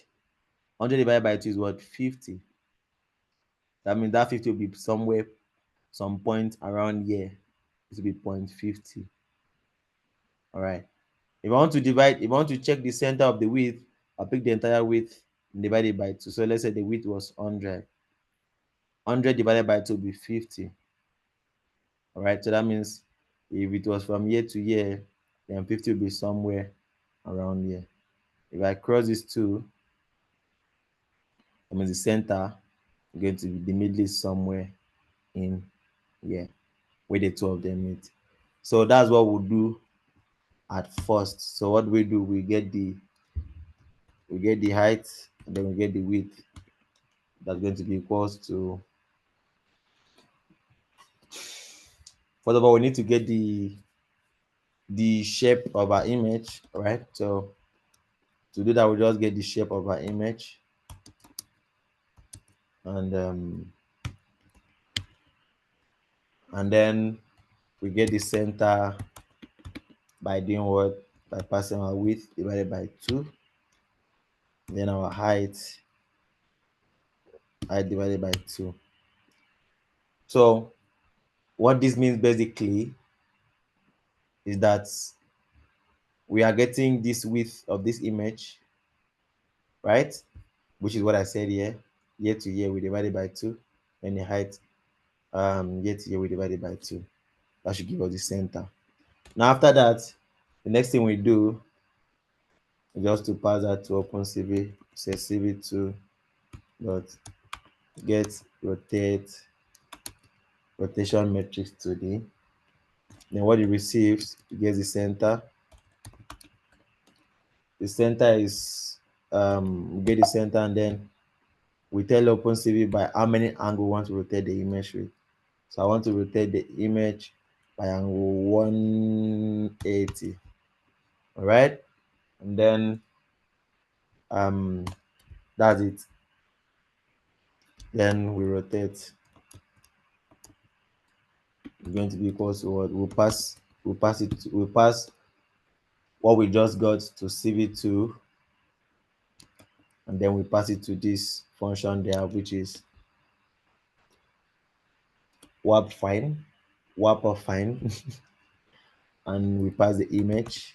100 divided by 2 is what? 50. That means that 50 will be somewhere, some point around here. It will be 0.50. All right. If I want to check the center of the width, I'll pick the entire width and divide it by 2. So let's say the width was 100. 100 divided by 2 will be 50. All right. So that means if it was from here to here, then 50 will be somewhere around here. If I cross these two, that means the center is going to be the middle is somewhere in here where the two of them meet. So that's what we'll do at first. So what we do, we get the height, and then we get the width. That's going to be equals to, first of all, we need to get the shape of our image, right? So to do that, we just get the shape of our image, and then we get the center by doing what? By passing our width divided by 2, then our height divided by 2. So what this means basically is that we are getting this width of this image, right? Which is what I said here. Year to year we divided by 2, and the height year to year we divided by 2. That should give us the center. Now after that, the next thing we do is just to pass that to OpenCV. Say CV2 dot get rotation metrics to the Then what it receives, it gets the center. The center is we get the center, and then we tell OpenCV by how many angle we want to rotate the image with. So I want to rotate the image by angle 180. All right, and then um that's it. Then we rotate. It's going to be equal to what? We'll pass what we just got to CV2, and then we pass it to this function there, which is warp fine, warp of fine, and we pass the image,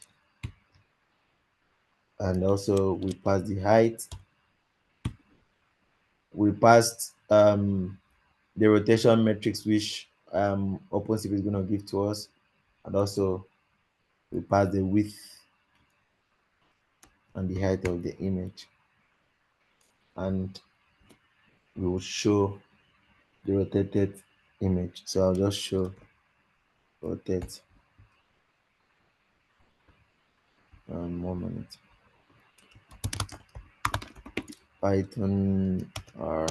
and also we pass the height. We passed the rotation metrics which OpenCV is going to give to us, and also we pass the width and the height of the image, and we will show the rotated image. So I'll just show rotate 1 minute. Python R.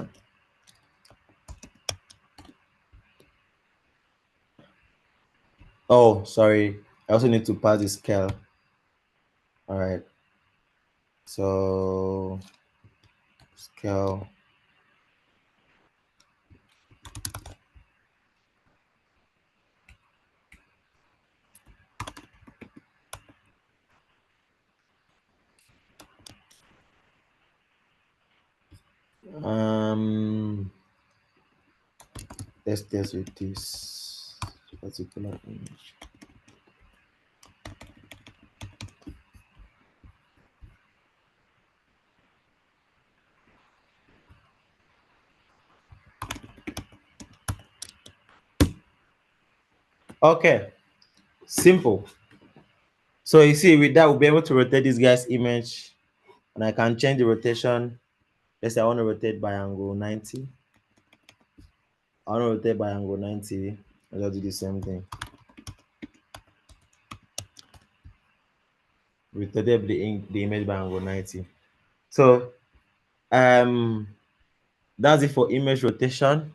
Oh, sorry. I also need to pass the scale. All right. So scale. Um, let's test with this particular image. Okay, simple. So you see, with that, we'll be able to rotate this guy's image, and I can change the rotation. Let's say I want to rotate by angle 90. I want to rotate by angle 90. I'll just do the same thing. Rotate the image by angle 90. So um that's it for image rotation.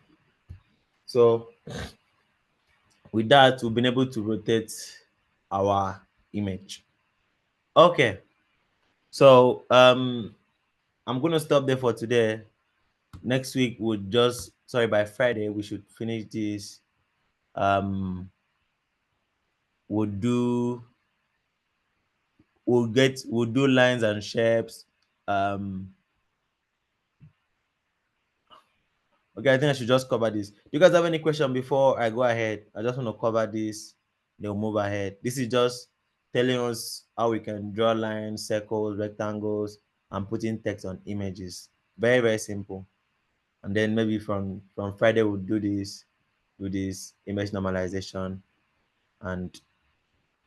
So with that, we've been able to rotate our image. Okay. So I'm gonna stop there for today. Next week we'll just by Friday we should finish this. We'll do we'll do lines and shapes. Okay, I think I should just cover this. Do you guys have any question before I go ahead? I just want to cover this. They'll move ahead. This is just telling us how we can draw lines, circles, rectangles, and putting text on images. Very, very simple. And then maybe from Friday we'll do this image normalization, and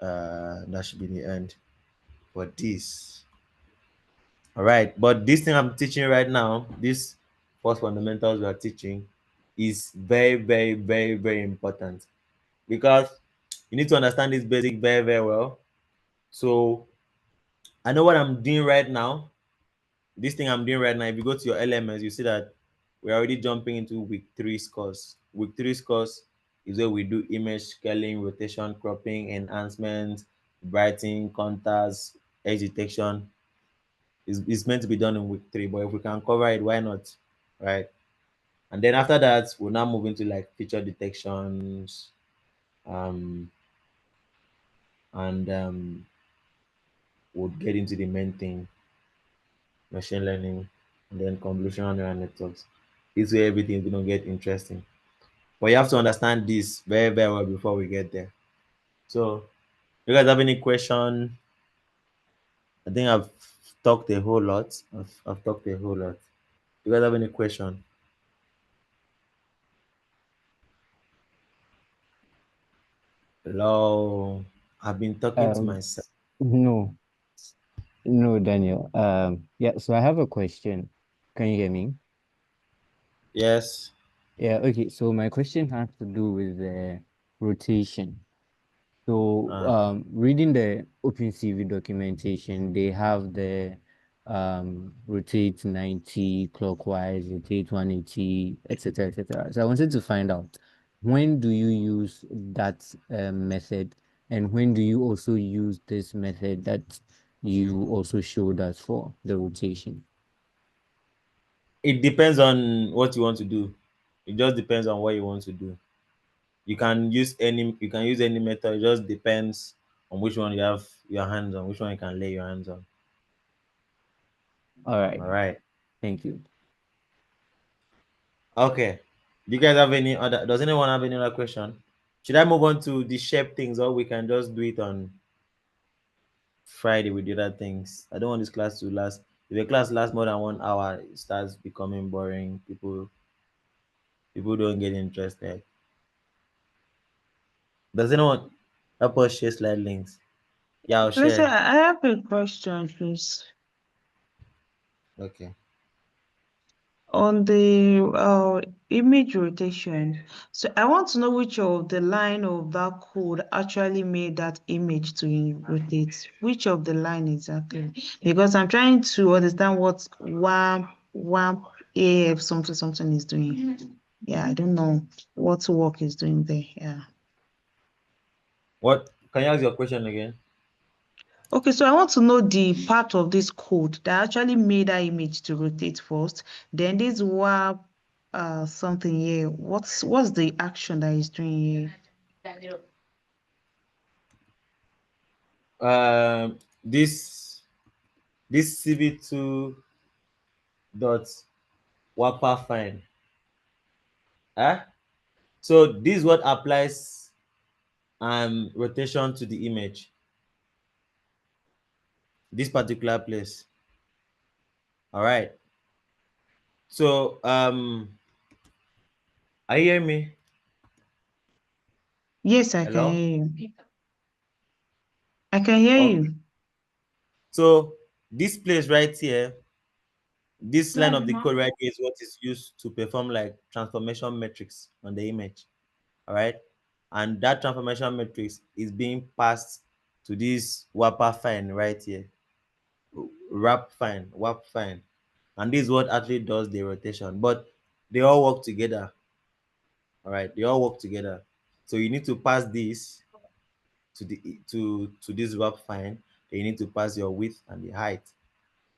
that should be the end for this. All right, but this thing I'm teaching right now, this first fundamentals we are teaching, is very, very, very, very important, because you need to understand this basic very, very well. So I know what I'm doing right now. This thing I'm doing right now, if you go to your LMS, you see that we're already jumping into week 3 scores. Week 3 scores is where we do image scaling, rotation, cropping, enhancement, brightening, contrast, edge detection. It's meant to be done in week 3, but if we can cover it, why not? Right? And then after that, we'll now move into like feature detections, um, and we'll get into the main thing, machine learning, and then convolutional neural networks. This way everything is gonna get interesting. But you have to understand this very, very well before we get there. So, you guys have any question? I think I've talked a whole lot. I've talked a whole lot. You guys have any question? Hello. I've been talking to Um, myself. no, no, Daniel. Yeah, so I have a question. Can you hear me? Yes. Yeah, okay. So my question has to do with rotation. So, Uh, reading the OpenCV documentation, they have the rotate 90 clockwise, rotate 180, etc., etc. So I wanted to find out, when do you use that method, and when do you also use this method that you also showed us for the rotation? it depends on what you want to do. It just depends on what you want to do. You can use any method. It just depends on which one you have your hands on, which one you can lay your hands on. All right, All right. thank you. Okay. Do you guys have any other? Does anyone have any other question? Should I move on to the shape things, or we can just do it on Friday with the other things? I don't want this class to last. If a class lasts more than 1 hour, it starts becoming boring. People don't get interested. Does anyone help us share slide links? Yeah, I'll Listen, share. I have a question, please. Okay. On the image rotation. So I want to know which of the line of that code actually made that image to rotate. Which of the line exactly? Because I'm trying to understand what one AF something something is doing. Yeah, I don't know what work is doing there. Yeah. What? Can you ask your question again? Okay, so I want to know the part of this code that actually made that image to rotate first. Then this WAP something here. What's the action that is doing here? This CV2 dot wapper fine. Huh? So this is what applies rotation to the image. This particular place. All right. So are you hearing me? Yes, I can Hello? hear you. I can hear Okay. you. So this place right here, this line of the code right here is what is used to perform like transformation metrics on the image. All right. And that transformation matrix is being passed to this wrapper fine right here. Wrap fine. And this is what actually does the rotation. But they all work together. All right, they all work together. So you need to pass this to this wrap fine. Then you need to pass your width and the height.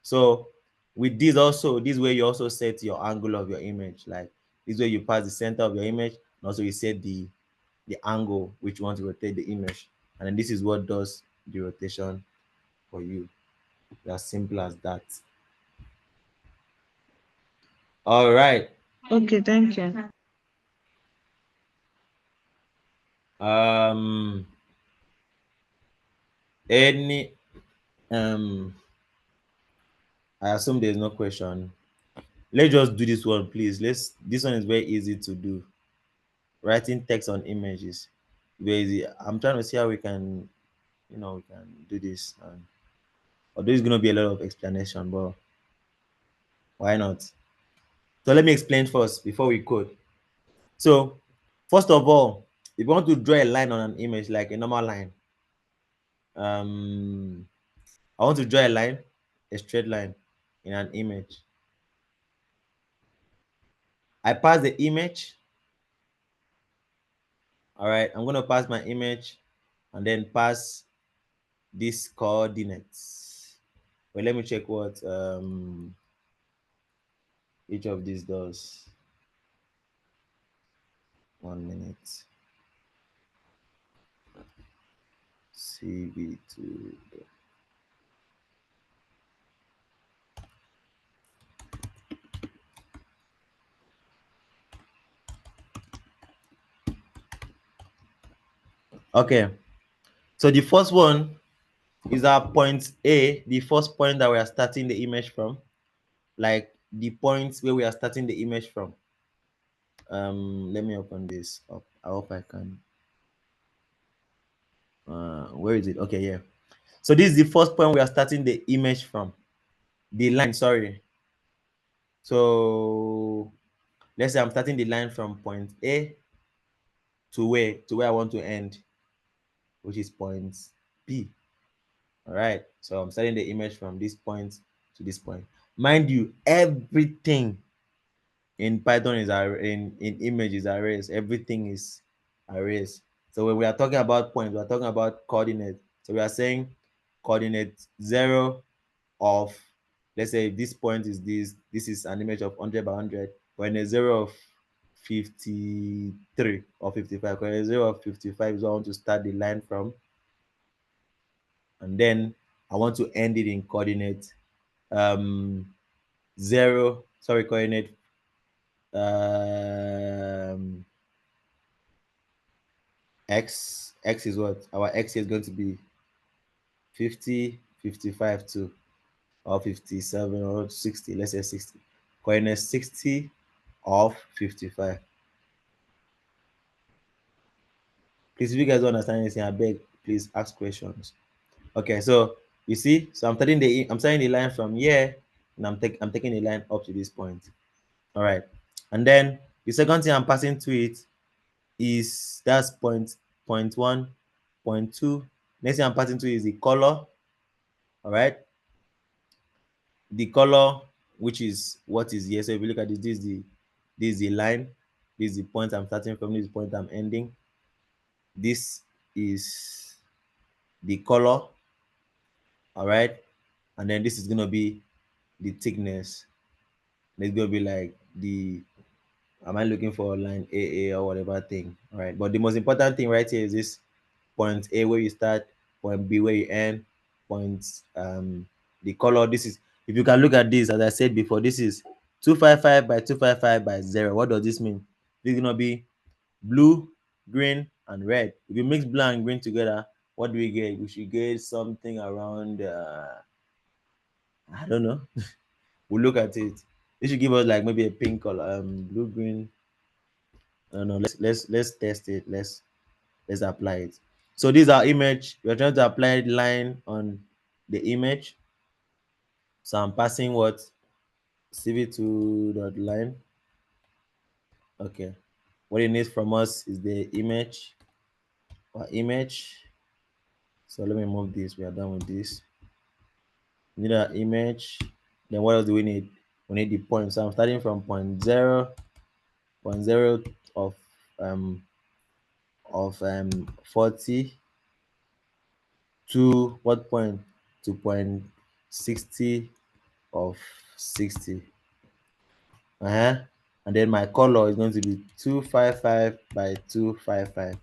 So with this also, this way you also set your angle of your image. Like this way you pass the center of your image, and also you set the angle which you want to rotate the image. And then this is what does the rotation for you. It's as simple as that. All right. Okay, thank you. Um any I assume there's no question. Let's just do this one, please. This one is very easy to do. Writing text on images. Very easy. I'm trying to see how we can, we can do this. And although it's gonna be a lot of explanation, but why not? So let me explain first before we code. So first of all, if you want to draw a line on an image like a normal line, um, I want to draw a line, a straight line in an image. I pass the image. All right, I'm gonna pass my image and then pass these coordinates. Well, let me check what each of these does. 1 minute. CV2. Okay, so the first one is our point A, the first point that we are starting the image from, like the point where we are starting the image from. Let me open this up. I hope I can. Where is it? Okay, yeah. So this is the first point we are starting the image from. The line, sorry. So let's say I'm starting the line from point A to where I want to end. which is point B. All right. So I'm starting the image from this point to this point. Mind you, everything in Python is in image is arrays. Everything is arrays. So when we are talking about points, we are talking about coordinates. So we are saying coordinate 0 of, let's say if this point is this is an image of 100 by 100, when a 0 of 53 or 55, when a 0 of 55 is where I want to start the line from, and then I want to end it in coordinate um 0, sorry, coordinate um x is what our x is going to be 50, 55 too, or 57 or 60, let's say 60, coordinate 60 of 55. Please, if you guys don't understand anything, I beg, please ask questions. Okay, so you see, so I'm starting the line from here, and I'm taking the line up to this point. All right, and then the second thing I'm passing to it is that's point one, point two. Next thing I'm passing to is the color. All right, the color, which is what is here. So if you look at this is the line, this is the point I'm starting from, this is the point I'm ending. This is the color. All right, and then this is gonna be the thickness. It's gonna be like the, am I looking for line AA or whatever thing? All right, but the most important thing right here is this point A where you start, point B where you end, point the color. This is, if you can look at this, as I said before, this is 255 by 255 by 0. What does this mean? This is gonna be blue, green, and red. If you mix blue and green together, what do we get? We should get something around I don't know. We'll look at it. This should give us like maybe a pink color, blue, green. I don't know. Let's test it. Let's apply it. So this is our image. We're trying to apply line on the image. So I'm passing what, cv2 dot line. Okay. What it needs from us is the image or image. So let me move this. We are done with this. We need our image. Then what else do we need? We need the point. So I'm starting from point zero of um 40 to what point, to point 60 of 60. And then my color is going to be 255 by 255.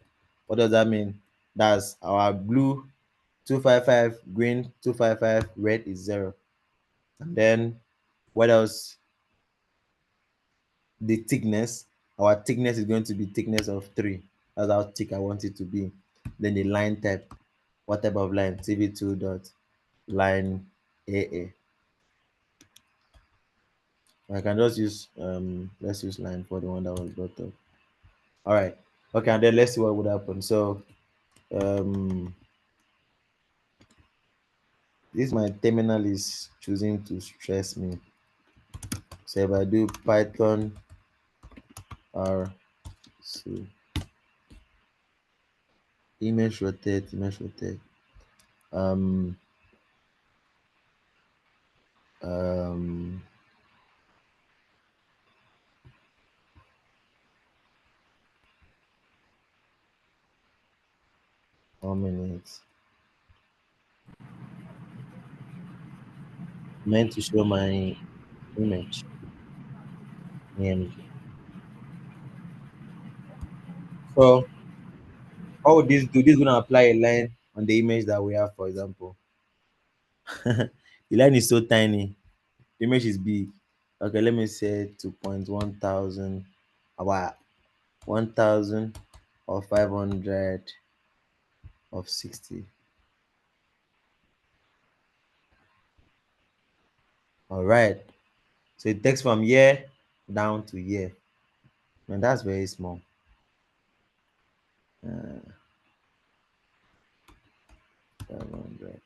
What does that mean? That's our blue 255, green 255, red is 0. And then what else? The thickness, our thickness is going to be thickness of 3. That's how thick I want it to be. Then the line type, what type of line? CV2 dot line AA. I can just use let's use line for the one that was brought up. All right. Okay, and then let's see what would happen. So um this my terminal is choosing to stress me. So if I do Python R, so image rotate, um um 1 minute, meant to show my image img. So how would this do? This is gonna apply a line on the image that we have, for example. The line is so tiny, the image is big. Okay, let me say 2.1000, about 1000 or 500 of 60. All right, so it takes from here down to here, and that's very small. 500.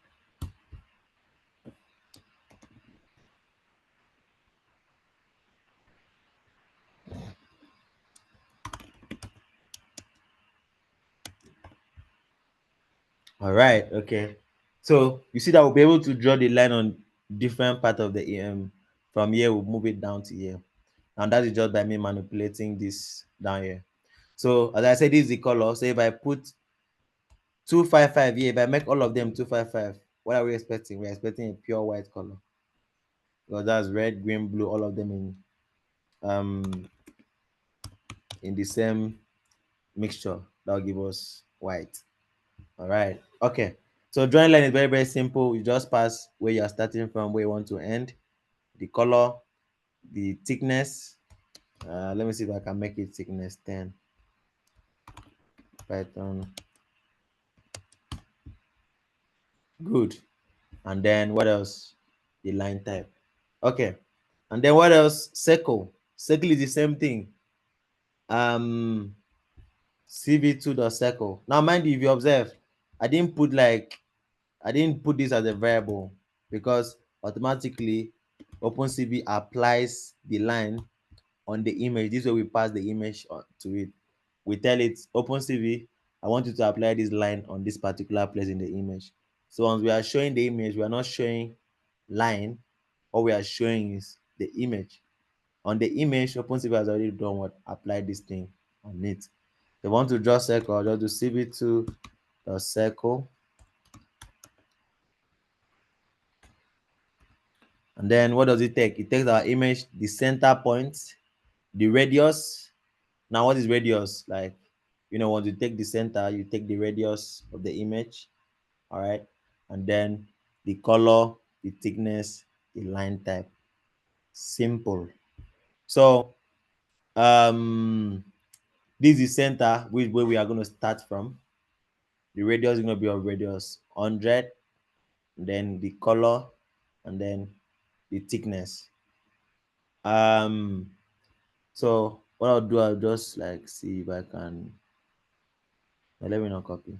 All right, okay. So you see that we'll be able to draw the line on different part of the from here we'll move it down to here. And that is just by me manipulating this down here. So as I said, this is the color. So if I put 255 here, if I make all of them 255, what are we expecting? We're expecting a pure white color. Because that's red, green, blue, all of them um in the same mixture. That'll give us white. All right. Okay. So drawing line is very, very simple. You just pass where you are starting from, where you want to end, the color, the thickness. Let me see if I can make it thickness 10. Python. Good. And then what else? The line type. Okay. And then what else? Circle. Circle is the same thing. Um CV2.circle. Now mind you, if you observe, I didn't put like I didn't put this as a variable because automatically OpenCV applies the line on the image. This way we pass the image to it. We tell it OpenCV, I want you to apply this line on this particular place in the image. So once we are showing the image, we are not showing line. All we are showing is the image. On the image, OpenCV has already done what? Apply this thing on it. If you want to draw circle, just do CV2 circle. And then what does it take? It takes our image, the center point, the radius. Now, what is radius? Like, once you take the center, you take the radius of the image. All right. And then the color, the thickness, the line type. Simple. So, this is center, which where we are going to start from. The radius is going to be of radius 100, then the color, and then the thickness. So what I'll do, I'll just like see if I can. Let me not copy.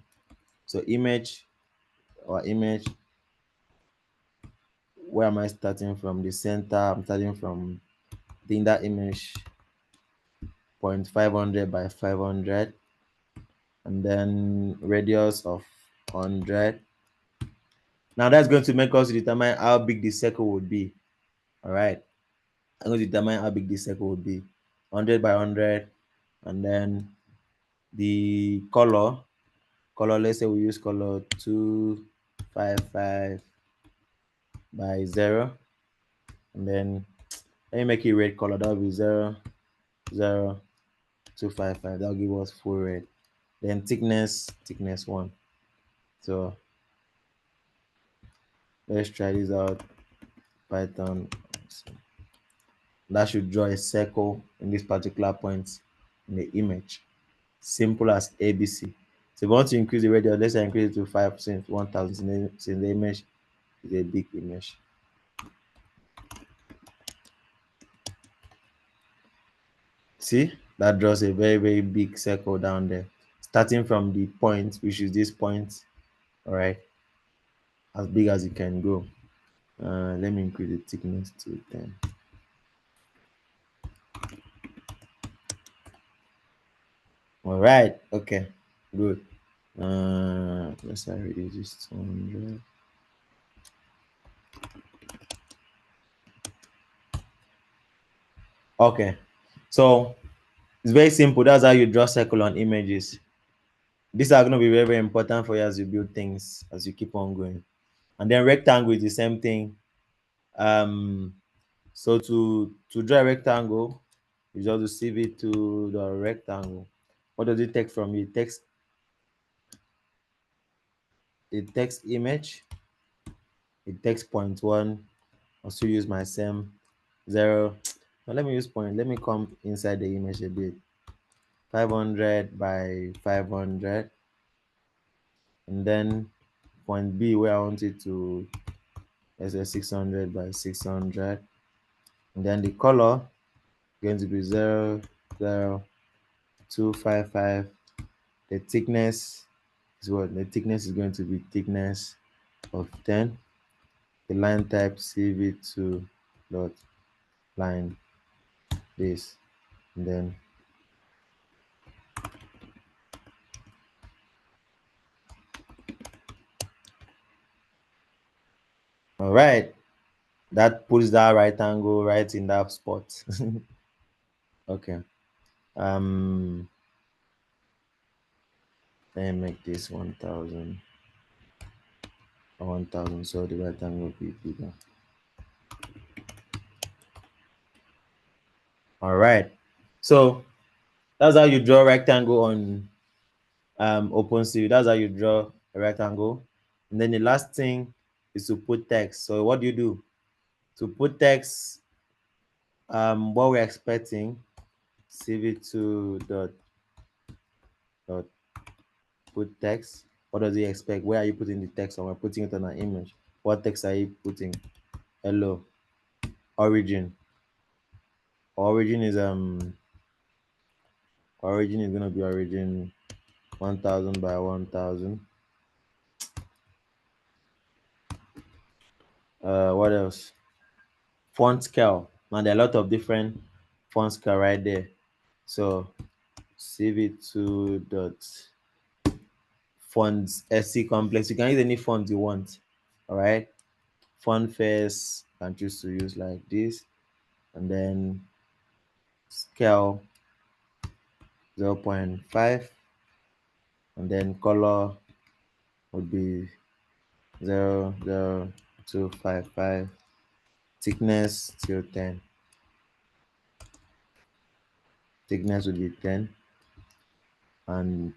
So image or image. Where am I starting from? The center. I'm starting from the that image 0.500 by 500, and then radius of 100. Now that's going to make us determine how big the circle would be. All right. I'm going to determine how big the circle would be. 100 by 100, and then the color. Color. Let's say we use color 255 by 0, and then let me make it red color. That'll be 00255. That'll give us full red. Then thickness 1. So let's try this out. Python. That should draw a circle in this particular point in the image. Simple as ABC. So if you want to increase the radius, let's say increase it to 5 since 1000 since the image is a big image. See, that draws a very, very big circle down there, starting from the point, which is this point, all right, as big as it can go. Let me increase the thickness to 10. All right, okay, good. Let's reduce this to 100. Okay, so it's very simple. That's how you draw circle on images. These are going to be very, very important for you as you build things, as you keep on going. And then rectangle is the same thing. So to draw a rectangle, you just do CV to the rectangle. What does it take from you? It takes image. It takes point one. Also use my same 0. Now let me use point. Let me come inside the image a bit. 500 by 500, and then point B where I want it to, let's say 600 by 600, and then the color going to be 00255. The thickness is what? The thickness is going to be thickness of 10. The line type CV2 dot line this, and then All right. That puts that right angle right in that spot. Okay. Um, let me make this 1000 or 1000 so the right angle will be bigger. All right. So that's how you draw rectangle on OpenCV. That's how you draw a rectangle. And then the last thing is to put text. So what do you do? To put text, what we're expecting, CV2 dot put text. What does he expect? Where are you putting the text? Or we're putting it on an image. What text are you putting? Hello. Origin. Origin is gonna be origin 1000 by 1000. What else? Font scale. Now there are a lot of different font scale right there. So CV2 dot fonts SC complex. You can use any font you want. All right. Font first, you can choose to use like this, and then scale 0.5, and then color would be 00255. Thickness till 10. Thickness would be 10, and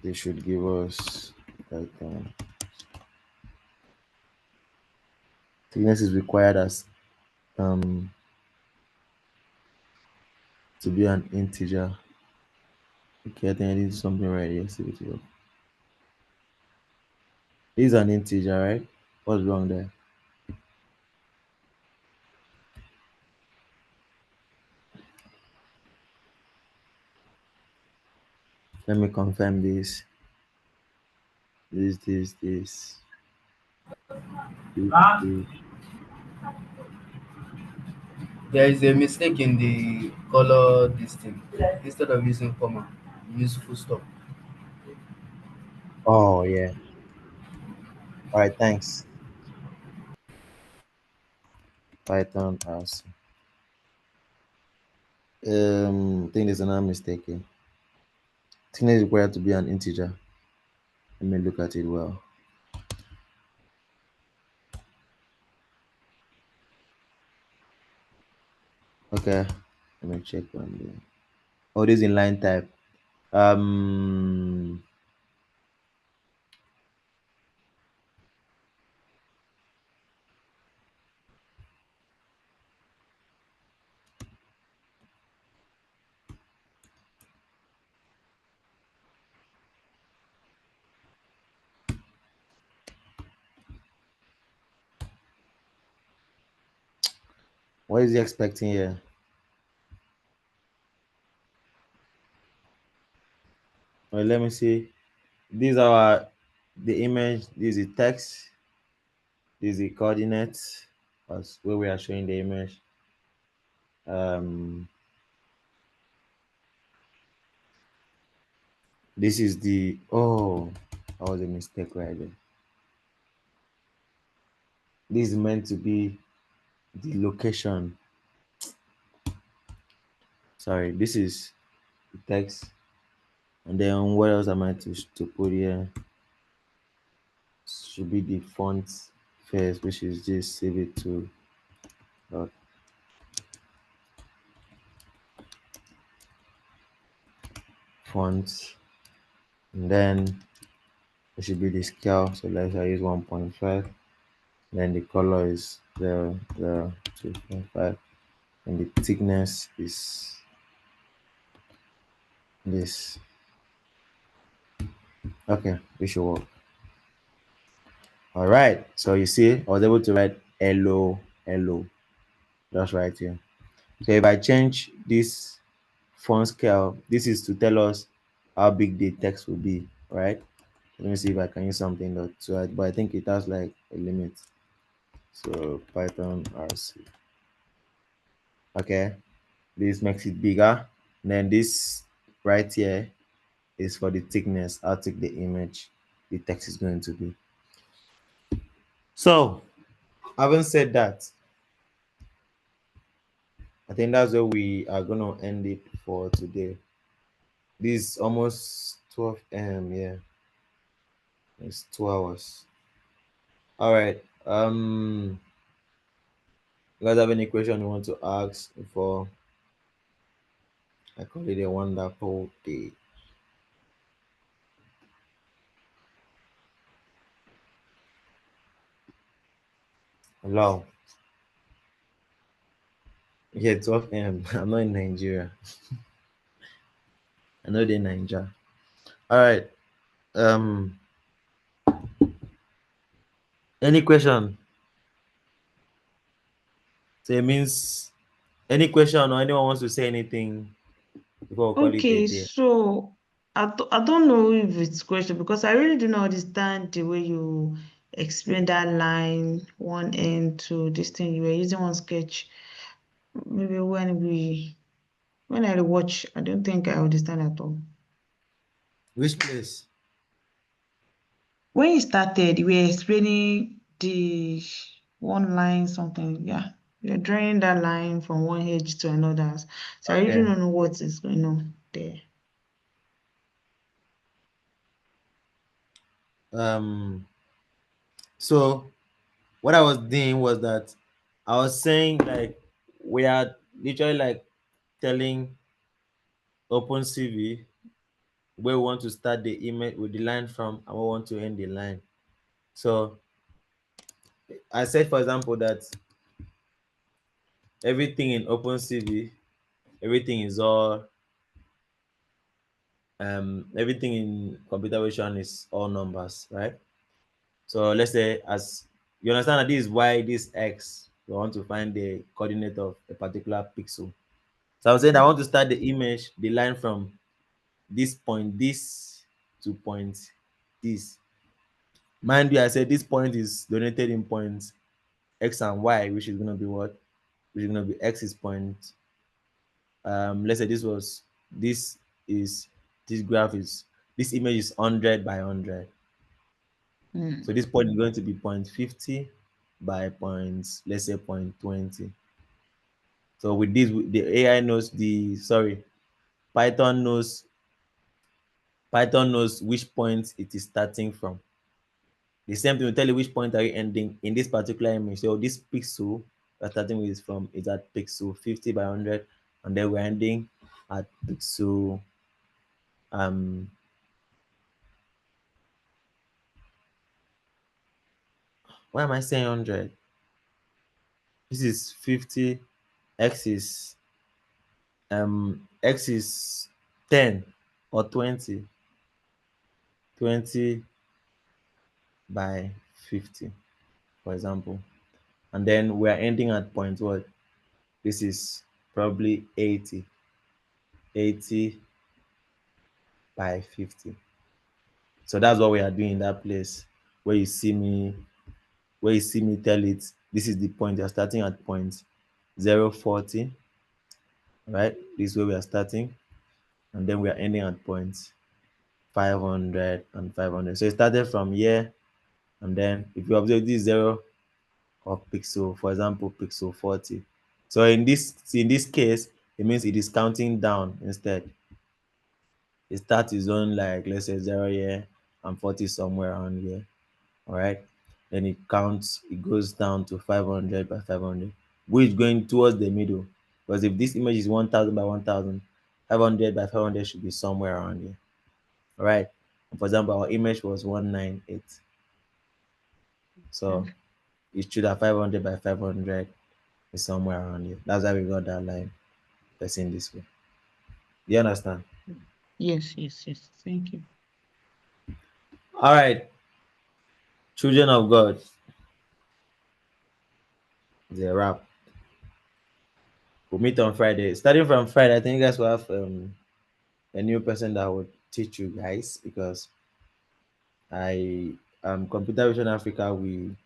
they should give us like thickness is required as um to be an integer. Okay, I think I did something right here. See it here. This is an integer, right? What's wrong there? Let me confirm this. This. This. There is a mistake in the color this thing. Instead of using comma, use full stop. Oh yeah. All right. Thanks. Python as I think there's another mistake here. Thickness is required to be an integer. Let me look at it well. Okay. Let me check one there. Oh, this is in line type. Um, what is he expecting here? Well, let me see. These are the image. This is the text. This is the coordinates. As where we are showing the image. Um, this is the that was a mistake right there. This is meant to be the location. Sorry, this is the text. And then what else am I to put here? Should be the font first, which is just save it to dot fonts. And then it should be the scale. So let's say I use 1.5. Then the color is 0.5. And the thickness is this. Okay, this should work. All right. So you see, I was able to write hello, just right here. So if I change this font scale, this is to tell us how big the text will be, right? Let me see if I can use something that to add, but I think it has like a limit. So Python RC. Okay, this makes it bigger. And then this right here is for the thickness, how thick the image, the text is going to be. So, having said that, I think that's where we are going to end it for today. This is almost 12 a.m. Yeah, it's 2 hours. All right. You guys have any question you want to ask before I call it a wonderful day? Hello. Yeah, 12 a.m. I'm not in Nigeria. I know they're in Nigeria. All right. Um, any question? So it means any question or anyone wants to say anything before we call it a Okay, day. so I don't know if it's question because I really do not understand the way you explain that line one end to this thing. You were using one sketch. Maybe when I watch, I don't think I understand at all. Which place? When you started, you were explaining the one line something. Yeah, you're drawing that line from one edge to another. So I really Okay. don't know what is going on there. Um. So what I was doing was that I was saying like we are literally like telling OpenCV where we want to start the image with the line from and we want to end the line. So I said, for example, that everything in OpenCV, everything is all everything in computer vision is all numbers, right? So let's say as you understand that this is y, this x, we want to find the coordinate of a particular pixel. So I'm saying I want to start the image, the line from this point, this to point this. Mind you, I said this point is donated in points x and y, which is going to be what? Which is going to be x is point. Let's say this is this graph is this image is 100 by 100. So Mm. this point is going to be point 50 by point, let's say point 20. So with this, the AI knows the sorry, Python knows Python knows which point it is starting from. The same thing will tell you which point are you ending in this particular image. So this pixel we're starting with is at pixel 50 by 100, and then we're ending at pixel um why am I saying 100? This is 50, x is x is 10 or 20, 20 by 50, for example. And then we're ending at point what? This is probably 80, 80 by 50. So that's what we are doing in that place where you see me, tell it this is the point. You're starting at point 040, right? This is where we are starting, and then we are ending at point 500 and 500. So it started from here, and then if you observe this zero of pixel, for example, pixel 40. So in this case, it means it is counting down instead. It starts its own like let's say 0 here and 40 somewhere around here. All right. Then it counts, it goes down to 500 by 500, which going towards the middle. Because if this image is 1000 by 1000, 500 by 500 should be somewhere around here. All right. And for example, our image was 198. So it should have 500 by 500 is somewhere around here. That's why we got that line facing this way. You understand? Yes, yes, yes. Thank you. All right. Children of God, it's a wrap. We'll meet on Friday. Starting from Friday, I think you guys will have a new person that would teach you guys because I Computer Vision Africa, we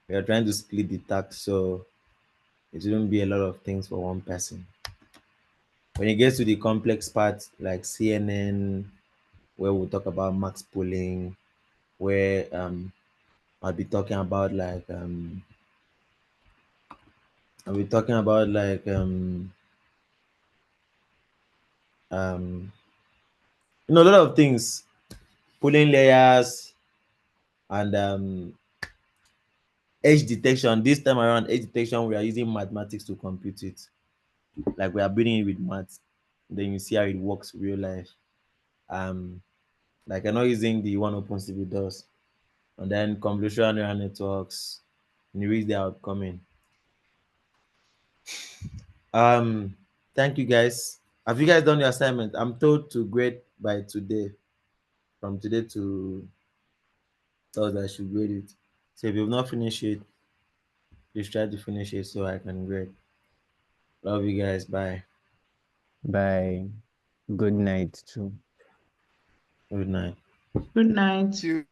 are trying to split the tax so it wouldn't be a lot of things for one person. When it gets to the complex part, like CNN, where we'll talk about max pooling, where I'll be talking about like I'll be talking about like um a lot of things, pooling layers and edge detection. This time around, edge detection we are using mathematics to compute it. Like we are building it with math. Then you see how it works real life. Um, like I'm not using the one OpenCV does. And then convolutional neural networks, and reach the outcoming. Um, Thank you guys. Have you guys done your assignment? I'm told to grade by today. From today to Thursday, I should grade it. So if you've not finished it, please try to finish it so I can grade. Love you guys. Bye. Bye. Good night too. Good night. Good night. You.